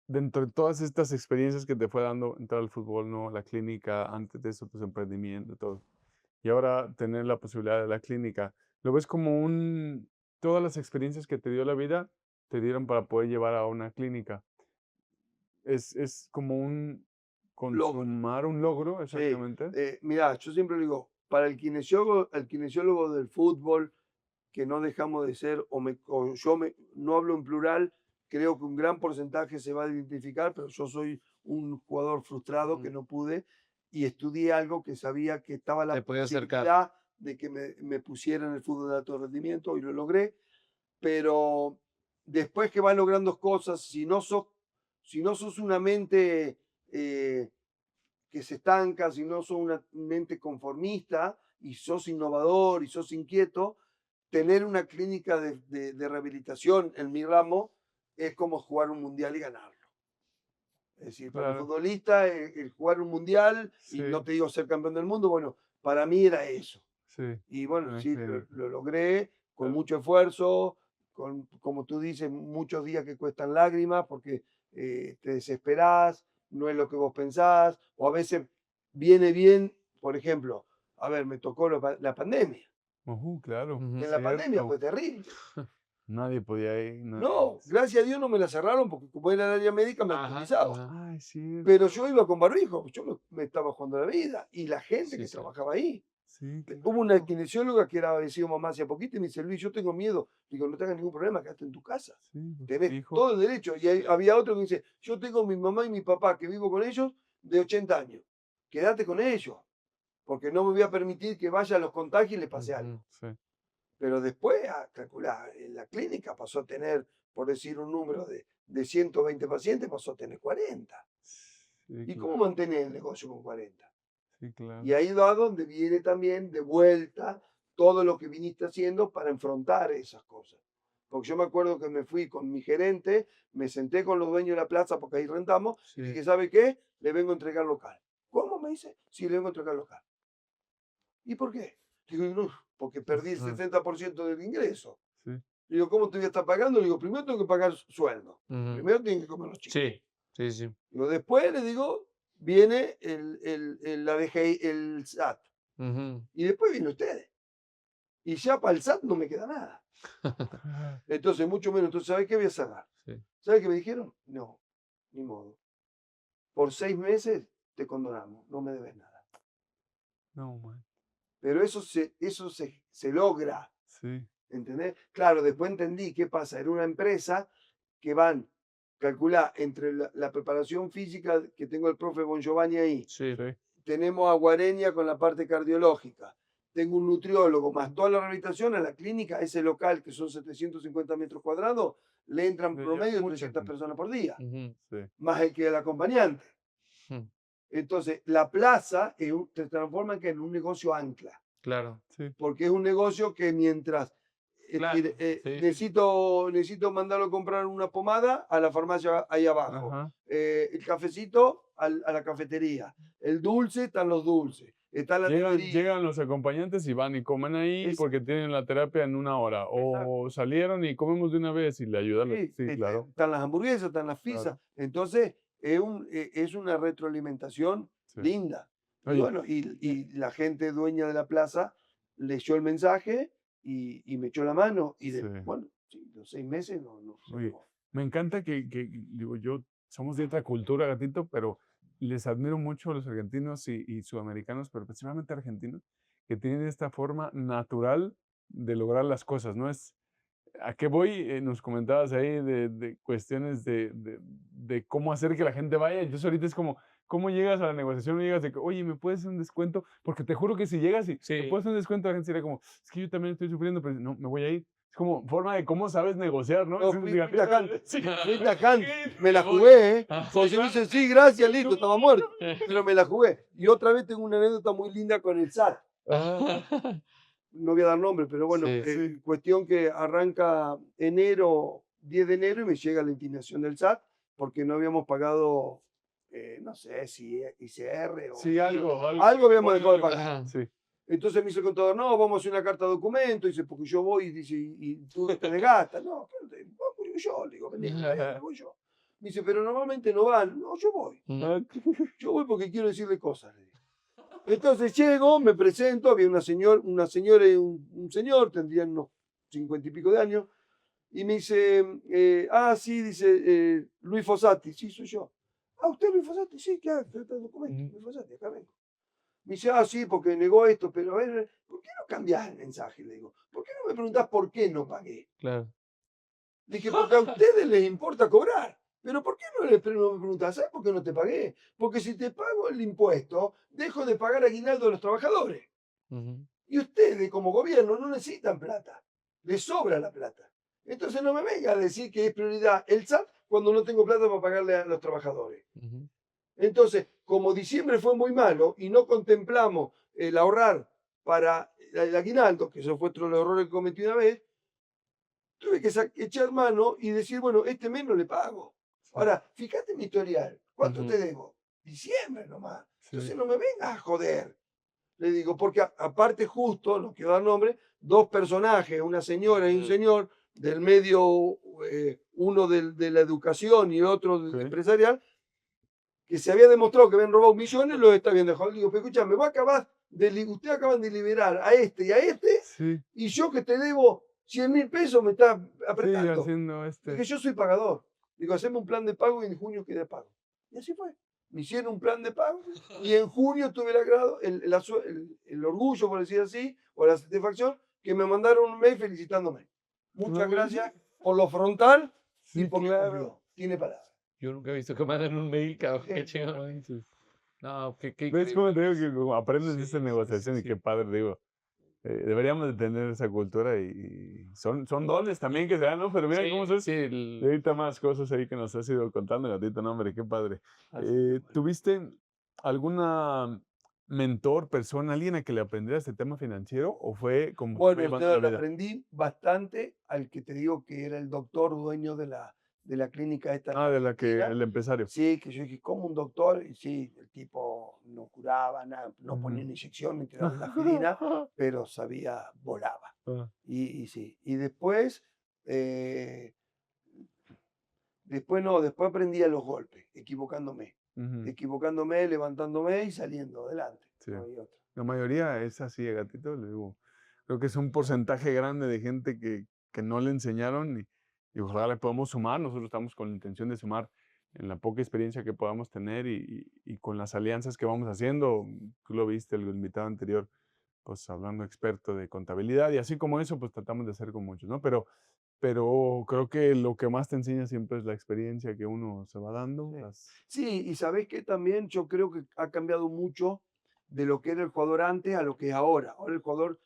Dentro de todas estas experiencias que te fue dando entrar al fútbol, ¿no? La clínica, antes de eso, tus emprendimientos, todo. Y ahora tener la posibilidad de la clínica, ¿lo ves como todas las experiencias que te dio la vida, te dieron para poder llevar a una clínica? Es como consumar un logro, Sí, exactamente. mirá, yo siempre digo, para el kinesiólogo del fútbol, que no dejamos de ser, no hablo en plural, creo que un gran porcentaje se va a identificar, pero yo soy un jugador frustrado que Ujú. no pude y estudié algo que sabía que estaba la Te podía acercar. posibilidad de que me pusiera en el fútbol de alto rendimiento y lo logré, pero después que van logrando cosas, si no sos una mente eh, que se estanca, si no sos una mente conformista y sos innovador y sos inquieto, tener una clínica de rehabilitación en mi ramo es como jugar un mundial y ganarlo. Es decir, para un Claro, futbolista, el jugar un mundial, y no sí, te digo ser campeón del mundo, bueno, para mí era eso. sí, Y bueno, una sí, clínica. lo logré con Claro. mucho esfuerzo, con, como tú dices, muchos días que cuestan lágrimas porque te desesperás, no es lo que vos pensás, o a veces viene bien, por ejemplo, a ver, me tocó la pandemia. Claro, Ujú. En la pandemia cierto. fue terrible. Nadie podía ir, No, gracias a Dios no me la cerraron porque como era el área médica me Ajá, autorizaba. ajá. Ay, cierto. Pero yo iba con barbijo, yo me estaba jugando la vida y la gente Sí, que sí. trabajaba ahí. Sí, Hubo una claro. kinesióloga que era vecino mamá hace poquito y me dice, Luis, yo tengo miedo. Digo, no tengas ningún problema, quédate en tu casa. Sí, pues, Tenés hijo. todo el derecho. Y había otro que dice, yo tengo mi mamá y mi papá que vivo con ellos de 80 años. Quédate con ellos, porque no me voy a permitir que vaya a los contagios y le pase Ujú. algo. Sí, Pero después, calcular, en la clínica pasó a tener, por decir un número de 120 pacientes, pasó a tener 40. sí, ¿Y cómo claro. mantener el negocio con 40? Sí, Y claro. ahí va donde viene también de vuelta todo lo que viniste haciendo para enfrentar esas cosas. Porque yo me acuerdo que me fui con mi gerente, me senté con los dueños de la plaza porque ahí rentamos y Sí. dije, ¿sabe qué? Le vengo a entregar local. ¿Cómo me dice? Sí, le vengo a entregar local. ¿Y por qué? Digo, no, porque perdí el Ujú. 60% del ingreso. Sí, Digo, ¿cómo te voy a estar pagando? Digo, primero tengo que pagar sueldo. Ujú. Primero tienen que comer los chicos. Sí, sí, sí. Digo, después le digo, viene la DGI, el SAT. Ujú. Y después vienen ustedes. Y ya para el SAT no me queda nada. Entonces, mucho menos. Entonces, ¿sabes qué voy a cerrar? Sí. ¿Sabes qué me dijeron? No, ni modo. Por 6 meses te condonamos, no me debes nada. no, man. Pero se logra, Sí, ¿entendés? Claro, después entendí qué pasa. Era una empresa que van, calcular entre la preparación física que tengo el profe Bon Giovanni ahí, Sí. sí, tenemos a Guarenia con la parte cardiológica, tengo un nutriólogo, más toda la rehabilitación a la clínica, ese local que son 750 metros cuadrados, le entran le lleva promedio mucha 300 gente. personas por día, Ujú. Sí, más el que el acompañante. Ujú. Entonces, la plaza se transforma en un negocio ancla, Claro. sí, porque es un negocio que mientras es decir, Claro. Sí, sí. necesito mandarlo a comprar una pomada a la farmacia ahí abajo, ajá. el cafecito a la cafetería, el dulce están los dulces, está la nevería. Llegan los acompañantes y van y comen ahí Es, porque tienen la terapia en 1 hora. exacto. O salieron y comemos de una vez y le ayudan. Sí, Sí, claro, están las hamburguesas, están las pizzas. claro. Entonces, es una retroalimentación Sí. linda. Y Oye, bueno, eh, y la gente dueña de la plaza leyó el mensaje y me echó la mano. Y sí. bueno, sí, los 6 meses no se Oye, acabó. me encanta digo, yo, somos de otra cultura, gatito, pero les admiro mucho a los argentinos y sudamericanos, pero principalmente argentinos, que tienen esta forma natural de lograr las cosas, ¿no? ¿A qué voy? Nos comentabas ahí de cuestiones de cómo hacer que la gente vaya. Entonces ahorita es como, ¿cómo llegas a la negociación? No llegas de que, oye, ¿me puedes hacer un descuento? Porque te juro que si llegas y me Sí. puedes hacer un descuento, la gente sería como, es que yo también estoy sufriendo, pero no, me voy a ir. Es como forma de cómo sabes negociar, ¿no? No, Es fui negativo. tajante, Sí. fui tajante. Sí, Me la me voy. jugué, ¿eh? Ah, Porque si me claro. dicen, sí, gracias, listo, No, estaba muerto. Pero me la jugué. Y otra vez tengo una anécdota muy linda con el SAT. Ah. No voy a dar nombre, pero bueno, Sí. sí, cuestión que arranca enero, 10 de enero, y me llega la intimación del SAT porque no habíamos pagado, no sé si ICR o sí, algo algo habíamos ponle dejado de algo. pagar. Ajá. Sí, Entonces me dice el contador, no, vamos a hacer una carta de documento, dice, porque yo voy, dice, y tú te desgastas. No, espérate, voy yo, le digo, vení, me voy yo. Me dice, pero normalmente no van. No, yo voy. Ujú. ah, Yo voy porque quiero decirle cosas. Le digo. Entonces llego, me presento, había una señora y un señor, tendrían unos 50 y pico de años, y me dice, sí, dice, Luis Fossati, sí, soy yo. Ah, ¿usted es Luis Fossati? Sí, claro, está el documento, Ujú. Luis Fossati, acá vengo. Me dice, ah, sí, porque negó esto, pero a ver, ¿por qué no cambiás el mensaje? Le digo, ¿por qué no me preguntás por qué no pagué? Claro. Dije, porque a ustedes les importa cobrar. Pero ¿por qué no me preguntás? ¿Sabes por qué no te pagué? Porque si te pago el impuesto, dejo de pagar aguinaldo a los trabajadores. Ujú. Y ustedes, como gobierno, no necesitan plata. Les sobra la plata. Entonces no me venga a decir que es prioridad el SAT cuando no tengo plata para pagarle a los trabajadores. Ujú. Entonces, como diciembre fue muy malo y no contemplamos el ahorrar para el aguinaldo, que eso fue otro de los errores que cometí una vez, tuve que echar mano y decir, bueno, este mes no le pago. Sí, Ahora, fíjate mi historial. ¿Cuánto Ujú. te debo? Diciembre nomás. sí. Entonces no me vengas a joder. Le digo, porque aparte justo, no quiero dar nombre, dos personajes, una señora y un Ujú. señor del medio, uno de la educación y otro Ok. empresarial, que se había demostrado que habían robado millones, los está viendo. Le digo, pero escúchame, ustedes acaban de liberar a este y a este, Sí, y yo que te debo 100.000 pesos me está sí, apretando. haciendo Dije, yo soy pagador. Digo, hacemos un plan de pago y en junio quedé pago. Y así fue. Me hicieron un plan de pago y en junio tuve el agrado, el orgullo, por decir así, o la satisfacción, que me mandaron un mail felicitándome. Muchas No, gracias por lo frontal y sí, porque claro. cumplió. Tiene palabra. Yo nunca he visto que mandan un mail, cabrón. Qué No chingón. Manches. No, qué ¿Ves increíble. cómo te digo que como aprendes de Sí, esta sí, sí, negociación y sí. qué padre, digo? Deberíamos de tener esa cultura y son dones también que se dan, ¿no? Pero mira cómo Sí, son. sí, Y ahorita más cosas ahí que nos has ido contando, gatito, no, hombre, qué padre. Así que bueno. ¿Tuviste alguna mentor, persona, alguien a que le aprendiera este tema financiero o fue como te fue Bueno, llevando la le vida? aprendí bastante al que te digo que era el doctor dueño de la clínica esta en Ah, de la que, Argentina. el empresario. Sí, que yo dije, ¿cómo un doctor? Y sí, el tipo no curaba, nada, no ponía Ujú. una inyección ni tiraba una aspirina, pero sabía, volaba. Ah, Y sí. Y después, eh, después no, después aprendí a los golpes, ujú, equivocándome, levantándome y saliendo adelante. sí. No hay otra. La mayoría es así, gatito, le digo. Creo que es un porcentaje grande de gente que no le enseñaron y ojalá le podamos sumar. Nosotros estamos con la intención de sumar en la poca experiencia que podamos tener y con las alianzas que vamos haciendo. Tú lo viste, el invitado anterior, pues hablando experto de contabilidad y así como eso, pues tratamos de hacer con muchos, ¿no? Pero creo que lo que más te enseña siempre es la experiencia que uno se va dando. Sí. Las, Sí, y sabés que también yo creo que ha cambiado mucho de lo que era el jugador antes a lo que es ahora. Ahora el jugador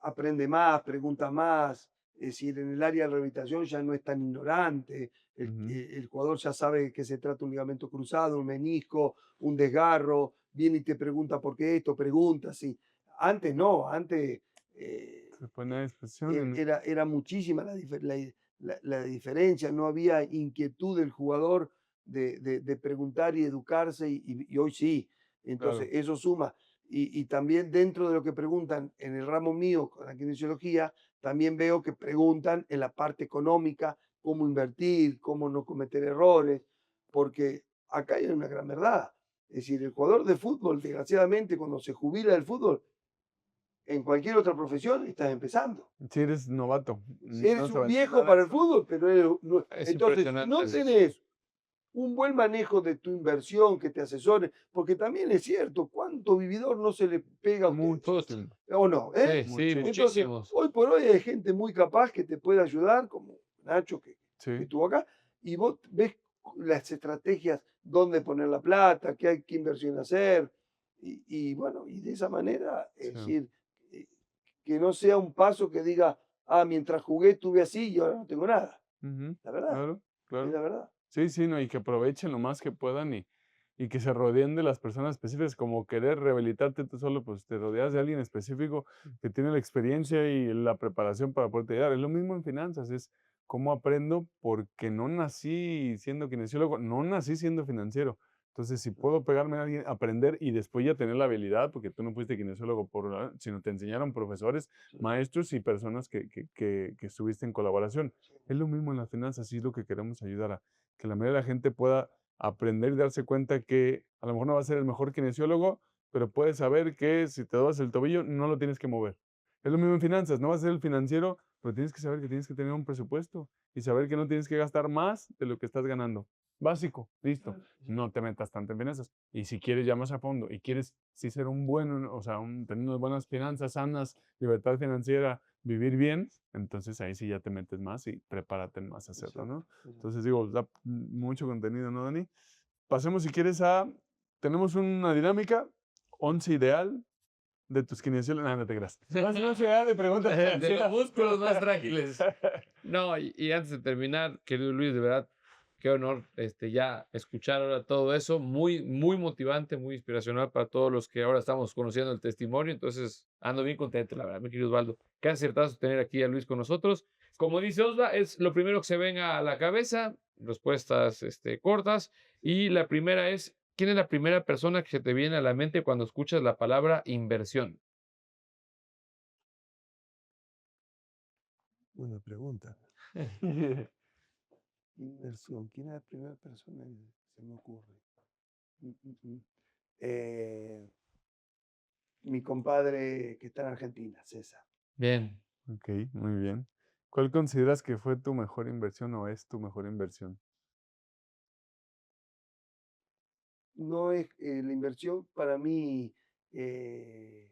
aprende más, pregunta más, es decir, en el área de rehabilitación ya no es tan ignorante, ujú, el jugador ya sabe de qué se trata un ligamento cruzado, un menisco, un desgarro, viene y te pregunta por qué esto, pregunta, sí. Antes no, antes se pone a disposición. era muchísima la diferencia, no había inquietud del jugador de preguntar y educarse y hoy sí. Entonces, Claro. eso suma. Y también dentro de lo que preguntan en el ramo mío con la kinesiología, también veo que preguntan en la parte económica cómo invertir, cómo no cometer errores, porque acá hay una gran verdad. Es decir, el jugador de fútbol, desgraciadamente, cuando se jubila del fútbol, en cualquier otra profesión estás empezando. Si eres novato, no Eres un sabes viejo nada de para el eso. fútbol, pero Es entonces, si impresionante no eso. tenés un buen manejo de tu inversión, que te asesore, porque también es cierto, ¿cuánto vividor no se le pega a usted? Puta. Muchísimo, ¿O no? ¿Eh? Sí, sí, muchísimo. Entonces, muchísimos. hoy por hoy hay gente muy capaz que te puede ayudar, como Nacho que Sí, estuvo acá, y vos ves las estrategias, dónde poner la plata, qué inversión hacer, y bueno, y de esa manera, es sí. decir, eh, que no sea un paso que diga, ah, mientras jugué tuve así y ahora no tengo nada. Ujú, La verdad, claro, es claro. la verdad. Sí, sí, no, y que aprovechen lo más que puedan y que se rodeen de las personas específicas, como querer rehabilitarte tú solo, pues te rodeas de alguien específico que tiene la experiencia y la preparación para poderte ayudar. Es lo mismo en finanzas, es cómo aprendo porque no nací siendo kinesiólogo, no nací siendo financiero. Entonces, si puedo pegarme a alguien, aprender y después ya tener la habilidad, porque tú no fuiste kinesiólogo sino te enseñaron profesores, Sí, maestros y personas que estuviste en colaboración. sí, Es lo mismo en las finanzas, y es lo que queremos ayudar a que la mayoría de la gente pueda aprender y darse cuenta que a lo mejor no va a ser el mejor kinesiólogo, pero puedes saber que si te doblas el tobillo no lo tienes que mover. Es lo mismo en finanzas, no vas a ser el financiero, pero tienes que saber que tienes que tener un presupuesto y saber que no tienes que gastar más de lo que estás ganando. básico, listo. No te metas tanto en finanzas. Y si quieres ya más a fondo y quieres sí ser un buen, o sea, tener unas buenas finanzas sanas, libertad financiera, vivir bien, entonces ahí sí ya te metes más y prepárate más a hacerlo, ¿no? Exacto. Entonces digo, da mucho contenido, ¿no, Dani? Pasemos si quieres tenemos una dinámica, 11 ideal de tus kinesiólogos. No, no te creas. Más una ciudad de preguntas. De los músculos más frágiles. No, y antes de terminar, querido Luis, de verdad, qué honor ya escuchar ahora todo eso. Muy, muy motivante, muy inspiracional para todos los que ahora estamos conociendo el testimonio. Entonces, ando bien contento, la verdad, mi querido Osvaldo. Qué acertazo tener aquí a Luis con nosotros. Como dice Osva, es lo primero que se venga a la cabeza, respuestas cortas. Y la primera es, ¿quién es la primera persona que se te viene a la mente cuando escuchas la palabra inversión? Buena pregunta. Inversión. ¿Quién es la primera persona que se me ocurre? Mm, mm, mm. Mi compadre que está en Argentina, César. Bien. Ok, muy bien. ¿Cuál consideras que fue tu mejor inversión o es tu mejor inversión? No es la inversión para mí. Hay de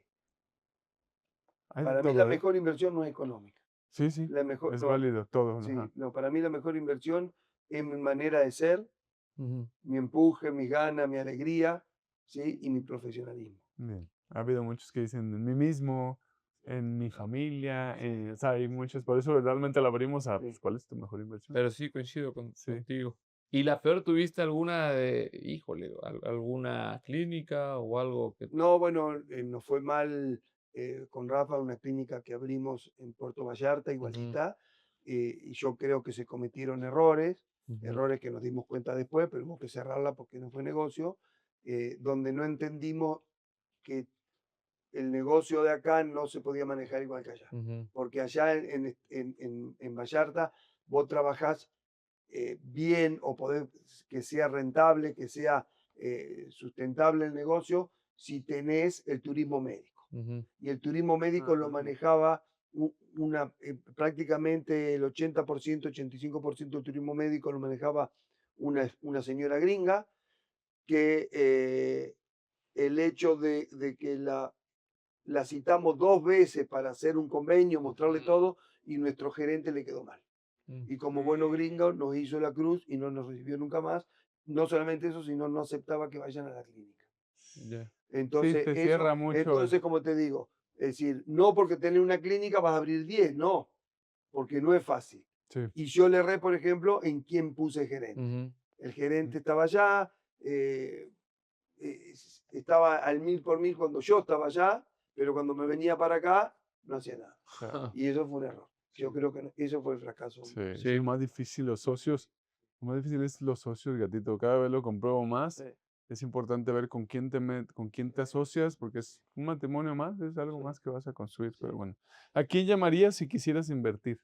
Para mí todo, la ¿eh? mejor inversión no es económica. Sí, sí, La mejor, es no, válido todo. sí, Ajá. no, para mí la mejor inversión es mi manera de ser, Ujú. mi empuje, mis ganas, mi alegría, ¿sí? Y mi profesionalismo. Bien. Ha habido muchos que dicen en mí mismo, en mi familia, o sea, hay muchos, por eso realmente la abrimos a, Sí. pues, ¿cuál es tu mejor inversión? Pero sí coincido Sí. contigo. ¿Y la peor tuviste alguna híjole, alguna clínica o algo que... No, bueno, nos fue mal con Rafa, una clínica que abrimos en Puerto Vallarta, Ujú, igualita, y yo creo que se cometieron errores, ujú, errores que nos dimos cuenta después, pero hubo que cerrarla porque no fue negocio, donde no entendimos que el negocio de acá no se podía manejar igual que allá. ujú, Porque allá en Vallarta vos trabajás bien o poder que sea rentable, que sea sustentable el negocio, si tenés el turismo médico. ujú, Y el turismo médico lo manejaba prácticamente el 80%, 85% del turismo médico lo manejaba una señora gringa, que el hecho de que la citamos 2 veces para hacer un convenio, mostrarle todo, y nuestro gerente le quedó mal. mm, Y como buenos gringos nos hizo la cruz y no nos recibió nunca más. No solamente eso, sino no aceptaba que vayan a la clínica. ya. Sí, Entonces, te cierra mucho. entonces, como te digo, es decir, no porque tenés una clínica vas a abrir 10, no, porque no es fácil. Sí. Y yo le erré, por ejemplo, en quién puse gerente. Ujú, El gerente estaba allá, estaba al 1000 por 1000 cuando yo estaba allá, pero cuando me venía para acá, no hacía nada. Ja, Y eso fue un error. Yo creo que eso fue el fracaso. sí, es Sí. lo más difícil, los socios. Lo más difícil es los socios, gatito. Cada vez lo compruebo más. Sí, Es importante ver con quién te asocias, porque es un matrimonio más, es algo sí, más que vas a construir. Pero sí. bueno, ¿a quién llamarías si quisieras invertir?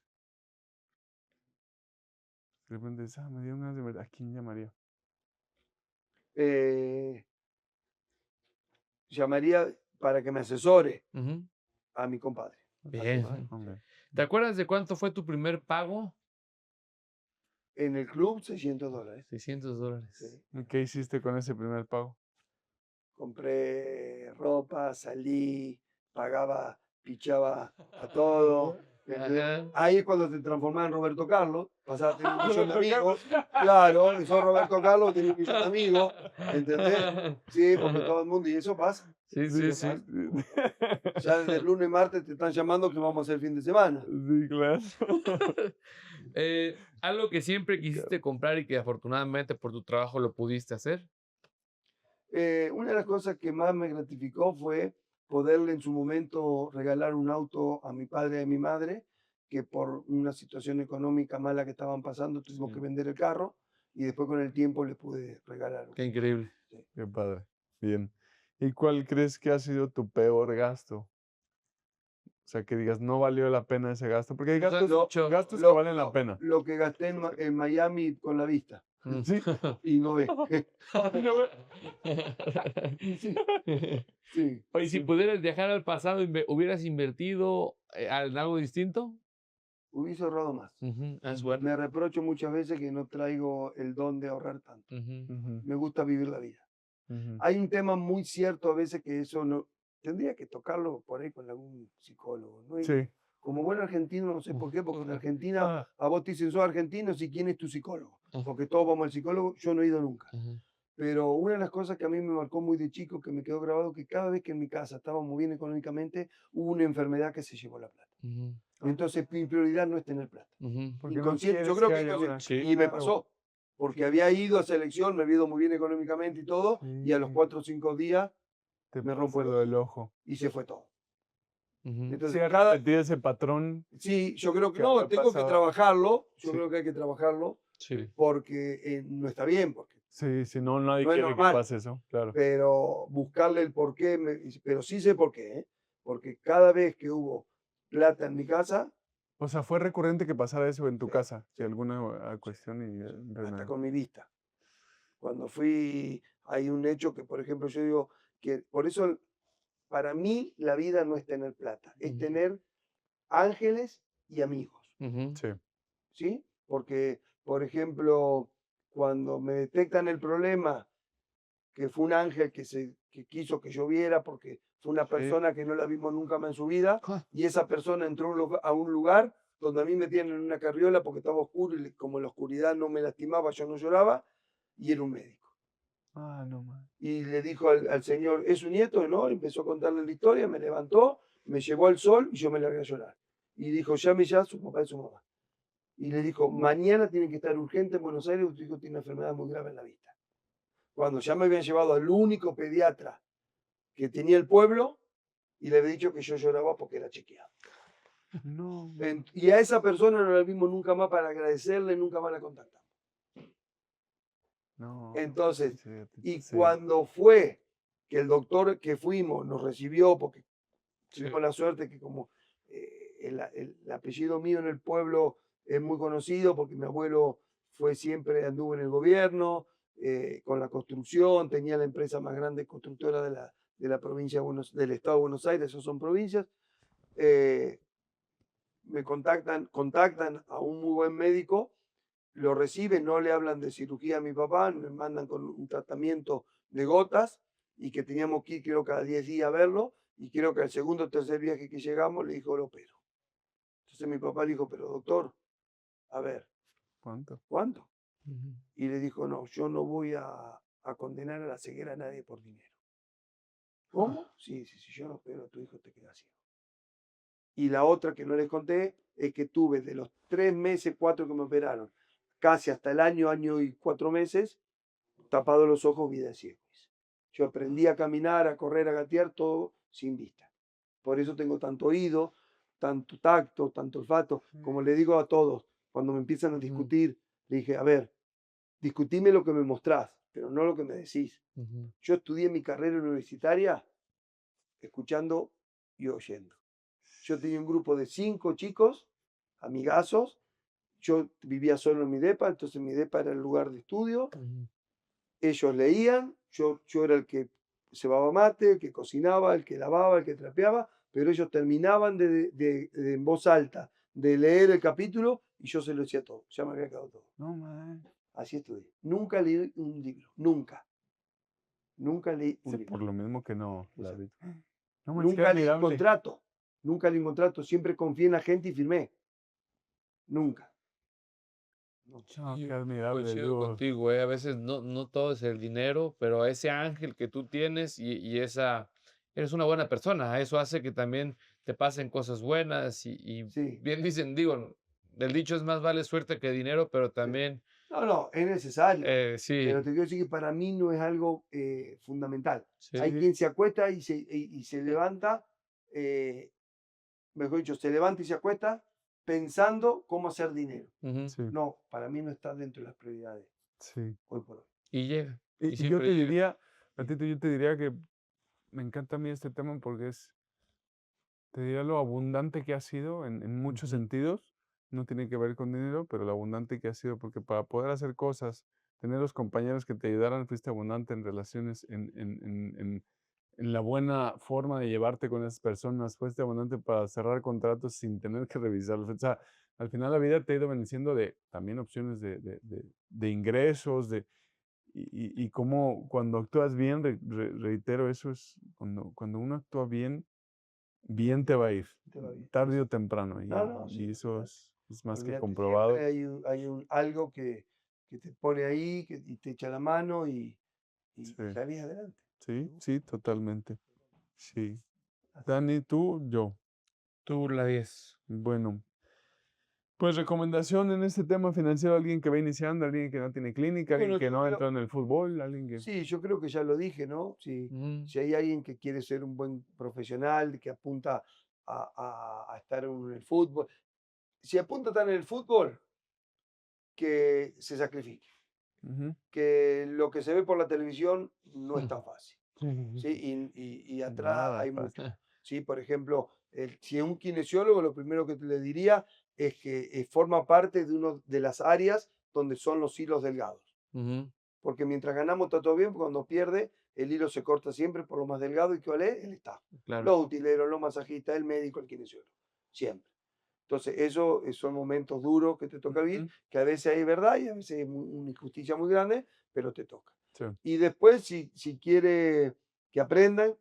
De repente dices, me dio ganas de invertir. ¿A quién llamaría? Eh, llamaría para que me asesore Ujú. a mi compadre. Bien. Hombre, ¿Te acuerdas de cuánto fue tu primer pago? En el club, $600. $600. Sí. ¿y qué hiciste con ese primer pago? Compré ropa, salí, pagaba, pichaba a todo. ¿Entendés? Ajá. Ahí es cuando te transformás en Roberto Carlos, pasás a tener un millón de amigos. Claro, y sos Roberto Carlos, tenés un millón de amigos. ¿Entendés? Sí, porque todo el mundo, y eso pasa. Sí, sí, Eso sí. pasa. Ya desde el lunes y martes te están llamando que vamos a hacer el fin de semana. Sí, claro. Algo que siempre quisiste comprar y que afortunadamente por tu trabajo lo pudiste hacer. Una de las cosas que más me gratificó fue poderle en su momento regalar un auto a mi padre y a mi madre, que por una situación económica mala que estaban pasando tuvimos Sí. que vender el carro y después con el tiempo les pude regalar. Qué increíble. Sí. Qué padre. Bien. ¿Y cuál crees que ha sido tu peor gasto? O sea, que digas, no valió la pena ese gasto. Porque hay Nos han gastos, dicho- gastos que valen la pena. Lo que gasté en Miami con la vista Mm. Sí. y no ve. Sí. Oye, si pudieras viajar al pasado, ¿hubieras invertido en algo distinto? hubiese ahorrado más. Es bueno. Me reprocho muchas veces que no traigo el don de ahorrar tanto. Ujú, Me gusta vivir la vida. ujú. Hay un tema muy cierto a veces que eso no, tendría que tocarlo por ahí con algún psicólogo. ¿No? Sí. Como buen argentino, no sé por qué, porque en Argentina Ah, a vos te dicen, sos argentino, si quién es tu psicólogo. Ah. Porque todos vamos al psicólogo, yo no he ido nunca. Ujú. Pero una de las cosas que a mí me marcó muy de chico, que me quedó grabado, que cada vez que en mi casa estaba muy bien económicamente, hubo una enfermedad que se llevó la plata. Ujú. Entonces mi prioridad no es tener plata. Ujú. porque no Inconsciente, yo quieres creo que que haya una. Sí. y me Claro. pasó, porque había ido a selección, me había ido muy bien económicamente y todo, y a los Sí, 4 o 5 días te me rompo pasa el lo del ojo. y se fue todo. Ujú. Sí, Entonces, has repetido ese patrón sí, yo creo que que no, habrá tengo que pasado. trabajarlo, yo Sí. creo que hay que trabajarlo, Sí. porque no está bien, porque Sí, si no, nadie no es quiere que normal. pase eso, claro. Pero buscarle el porqué, pero sí sé por qué, ¿eh? Porque cada vez que hubo plata en mi casa, O sea, fue recurrente que pasara eso en tu sí, casa, sí, si alguna sí, cuestión y sí, hasta renal. con mi vista. Cuando fui, hay un hecho que, por ejemplo, yo digo que por eso para mí la vida no es tener plata, es Ujú. tener ángeles y amigos, Ujú. Sí. ¿sí? Porque, por ejemplo, cuando me detectan el problema, que fue un ángel que quiso que lloviera porque fue una Sí. persona que no la vimos nunca más en su vida, Ah. y esa persona entró a un lugar donde a mí me tienen en una carriola porque estaba oscuro y como la oscuridad no me lastimaba, yo no lloraba, y era un médico. Ah, no más. Y le dijo al señor, ¿es su nieto? No, empezó a contarle la historia, me levantó, me llevó al sol y yo me largué a llorar. Y dijo, llame ya a su papá y su mamá. Y le dijo, mañana tiene que estar urgente en Buenos Aires, tu hijo tiene una enfermedad muy grave en la vista. Cuando ya me habían llevado al único pediatra que tenía el pueblo y le había dicho que yo lloraba porque era chequeado. No. Y a esa persona no la vimos nunca más para agradecerle, nunca más la contactamos. No. Entonces, Sí, y sí. cuando fue que el doctor que fuimos nos recibió, porque Sí. tuvimos la suerte que como el apellido mío en el pueblo es muy conocido, porque mi abuelo fue siempre, anduvo en el gobierno, con la construcción, tenía la empresa más grande constructora de la provincia del estado de Buenos Aires, esos son provincias. Me contactan a un muy buen médico, lo reciben, no le hablan de cirugía a mi papá, me mandan con un tratamiento de gotas y que teníamos que ir creo cada 10 días a verlo, y creo que al segundo o tercer viaje que llegamos le dijo, lo opero. Entonces mi papá le dijo, pero doctor, a ver, ¿Cuánto? ¿cuánto? Ujú. Y le dijo, no, yo no voy a condenar a la ceguera a nadie por dinero. ¿Cómo? Sí, sí, sí, yo no opero a tu hijo, te quedas ciego. Y la otra que no les conté es que tuve de los 3 meses, 4 que me operaron, casi hasta el año, año y 4 meses, tapado los ojos, vida de ciego. Yo aprendí a caminar, a correr, a gatear, todo sin vista. Por eso tengo tanto oído, tanto tacto, tanto olfato. Como le digo a todos, cuando me empiezan a Ujú. discutir, le dije, a ver, discutime lo que me mostrás, pero no lo que me decís. Ujú. Yo estudié mi carrera universitaria escuchando y oyendo. Yo tenía un grupo de 5 chicos, amigazos. Yo vivía solo en mi depa, entonces mi depa era el lugar de estudio. Ujú. Ellos leían, yo era el que cebaba mate, el que cocinaba, el que lavaba, el que trapeaba, pero ellos terminaban en voz alta de leer el capítulo y yo se lo decía todo, ya me había quedado todo. No, man. Así estudié. Nunca leí un libro, nunca. Nunca leí un Sí, libro. por lo mismo que no, Exacto. David. No, man, qué Nunca leí admirable. contrato. Nunca leí un contrato. Siempre confié en la gente y firmé. Nunca. No. No, qué Yo admirable, coincido Lugo. contigo, a veces no todo es el dinero, pero ese ángel que tú tienes y esa, eres una buena persona, eso hace que también te pasen cosas buenas y Sí, bien dicen, digo, el dicho es más vale suerte que dinero, pero sí. también, No, no, es necesario. sí, Pero te quiero decir que para mí no es algo fundamental. Hay sí, quien se acuesta y se levanta, eh, mejor dicho, se levanta y se acuesta pensando cómo hacer dinero. ujú, Sí, No, para mí no está dentro de las prioridades sí. hoy por hoy. y llega, y Y yo siempre te llega. diría, Sí, Tito, yo te diría que me encanta a mí este tema porque te diría lo abundante que ha sido en muchos Ujú, sentidos. No tiene que ver con dinero, pero lo abundante que ha sido, porque para poder hacer cosas, tener los compañeros que te ayudaran, fuiste abundante en relaciones, en la buena forma de llevarte con esas personas, fuiste abundante para cerrar contratos sin tener que revisarlos. O sea, al final la vida te ha ido bendiciendo de también opciones de ingresos, y cómo cuando actúas bien, reitero, eso es, cuando uno actúa bien, bien te va a ir, Te va bien. tarde o temprano, No, y sí, eso es más que olvídate, comprobado. siempre hay algo que te pone ahí y te echa la mano y Sí, salís adelante. sí, sí, totalmente. Sí. Así. Dani, tú, yo. Tú la 10. Bueno, pues recomendación en este tema financiero, alguien que va iniciando, alguien que no tiene clínica, alguien Bueno, que no entra en el fútbol, alguien que... sí, yo creo que ya lo dije, ¿no? Ujú. Si hay alguien que quiere ser un buen profesional, que apunta a estar en el fútbol, si apunta a estar en el fútbol, que se sacrifique, Ujú. que lo que se ve por la televisión no es tan fácil, ¿sí? Y atrás Nada hay fácil. mucho, ¿sí? Por ejemplo, si es un kinesiólogo, lo primero que le diría es que forma parte de una de las áreas donde son los hilos delgados. Ujú, Porque mientras ganamos está todo bien, cuando pierde, el hilo se corta siempre por lo más delgado. ¿Y cuál es? El staff. claro. Los utileros, los masajistas, el médico, el kinesiólogo. Siempre. Entonces, eso son momentos duros que te toca vivir, Ujú. que a veces hay verdad y a veces es una injusticia muy grande, pero te toca. Sí. Y después, si quiere que aprendan,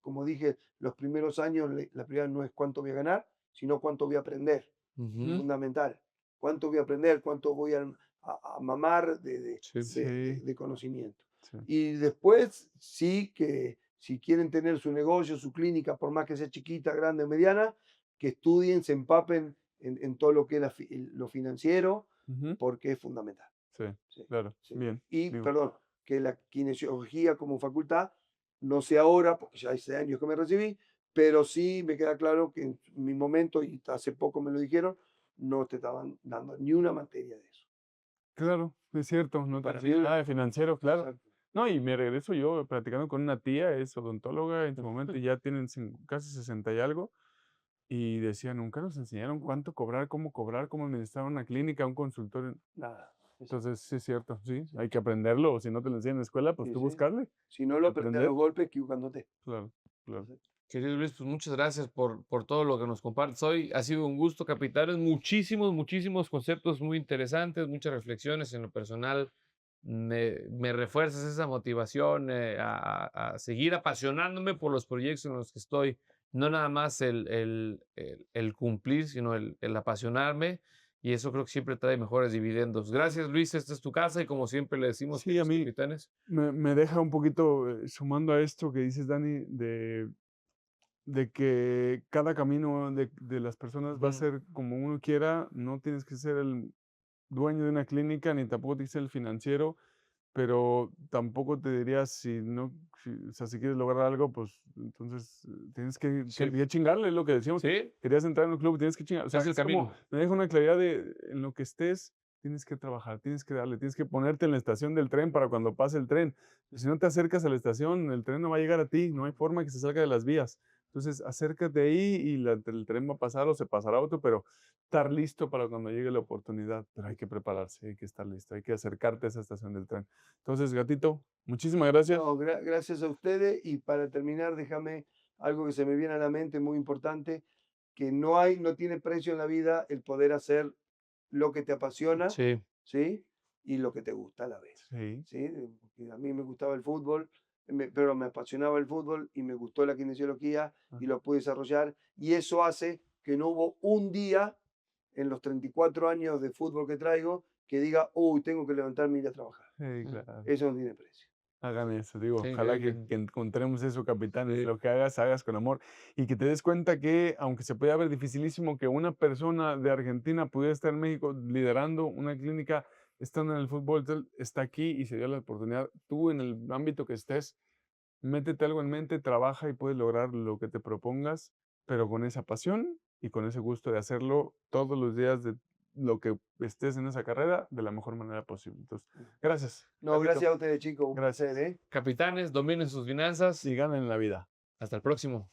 como dije, los primeros años, la prioridad no es cuánto voy a ganar, sino cuánto voy a aprender. Ujú, Fundamental. ¿Cuánto voy a aprender? ¿Cuánto voy a mamar sí. Sí, de conocimiento? sí. Y después, sí que si quieren tener su negocio, su clínica, por más que sea chiquita, grande o mediana, que estudien, se empapen en todo lo que es lo financiero, Ujú. porque es fundamental. Sí, Sí, claro. sí. Bien. Y, Digo, perdón, que la kinesiología como facultad, no sé ahora, porque ya hace años que me recibí, pero sí me queda claro que en mi momento, y hace poco me lo dijeron, no te estaban dando ni una materia de eso. claro, es cierto, no te Para mí, enseñan nada de financiero, claro. exacto. No, y me regreso yo platicando con una tía, es odontóloga, en su momento ya tienen casi 60 y algo, y decía, nunca nos enseñaron cuánto cobrar, cómo administrar una clínica, un consultorio. Nada. Entonces, sí es cierto, sí, Sí, hay que aprenderlo, o si no te lo enseñan en la escuela, pues sí, tú sí. buscarle, Si no lo aprendes a aprender. los golpes, equivocándote. Claro, claro. Exacto. Querido Luis, pues muchas gracias por todo lo que nos compartes hoy. Ha sido un gusto, capitanes. Muchísimos conceptos muy interesantes, muchas reflexiones en lo personal. Me refuerzas esa motivación a seguir apasionándome por los proyectos en los que estoy. No nada más el cumplir, sino el apasionarme. Y eso creo que siempre trae mejores dividendos. Gracias, Luis. Esta es tu casa y como siempre le decimos, Sí, a queridos mí capitanes. me deja un poquito, sumando a esto que dices, Dani, de que cada camino de las personas va a Ujú. ser como uno quiera, no tienes que ser el dueño de una clínica, ni tampoco tienes que ser el financiero, pero tampoco te diría si no, o sea, si quieres lograr algo, pues entonces tienes Sí. ya chingarle, es lo que decíamos. Sí, Querías entrar en un club, tienes que chingar. O sea, es el es como, camino. me deja una claridad de en lo que estés, tienes que trabajar, tienes que darle, tienes que ponerte en la estación del tren para cuando pase el tren. Si no te acercas a la estación, el tren no va a llegar a ti, no hay forma que se salga de las vías. Entonces, acércate ahí y el tren va a pasar o se pasará otro, pero estar listo para cuando llegue la oportunidad. Pero hay que prepararse, hay que estar listo, hay que acercarte a esa estación del tren. Entonces, gatito, muchísimas gracias. No, gracias a ustedes. Y para terminar, déjame algo que se me viene a la mente muy importante, que no tiene precio en la vida el poder hacer lo que te apasiona, Sí. ¿sí? Y lo que te gusta a la vez, Sí, ¿sí? Porque a mí me gustaba el fútbol, pero me apasionaba el fútbol y me gustó la kinesiología y ajá, lo pude desarrollar. Y eso hace que no hubo un día en los 34 años de fútbol que traigo que diga, uy, tengo que levantarme y ir a trabajar. sí, Mm, claro. Eso no tiene precio. Hagan eso, digo, qué ojalá increíble. que encontremos eso, capitán, y Sí. lo que hagas, hagas con amor. Y que te des cuenta que, aunque se pueda ver dificilísimo que una persona de Argentina pudiera estar en México liderando una clínica, estando en el fútbol, está aquí y se dio la oportunidad. Tú, en el ámbito que estés, métete algo en mente, trabaja y puedes lograr lo que te propongas, pero con esa pasión y con ese gusto de hacerlo todos los días de lo que estés en esa carrera de la mejor manera posible. Entonces, gracias, No, gatito. gracias a ustedes, chicos. Un placer, Gracias. ¿eh? Capitanes, dominen sus finanzas. Y ganen en la vida. Hasta el próximo.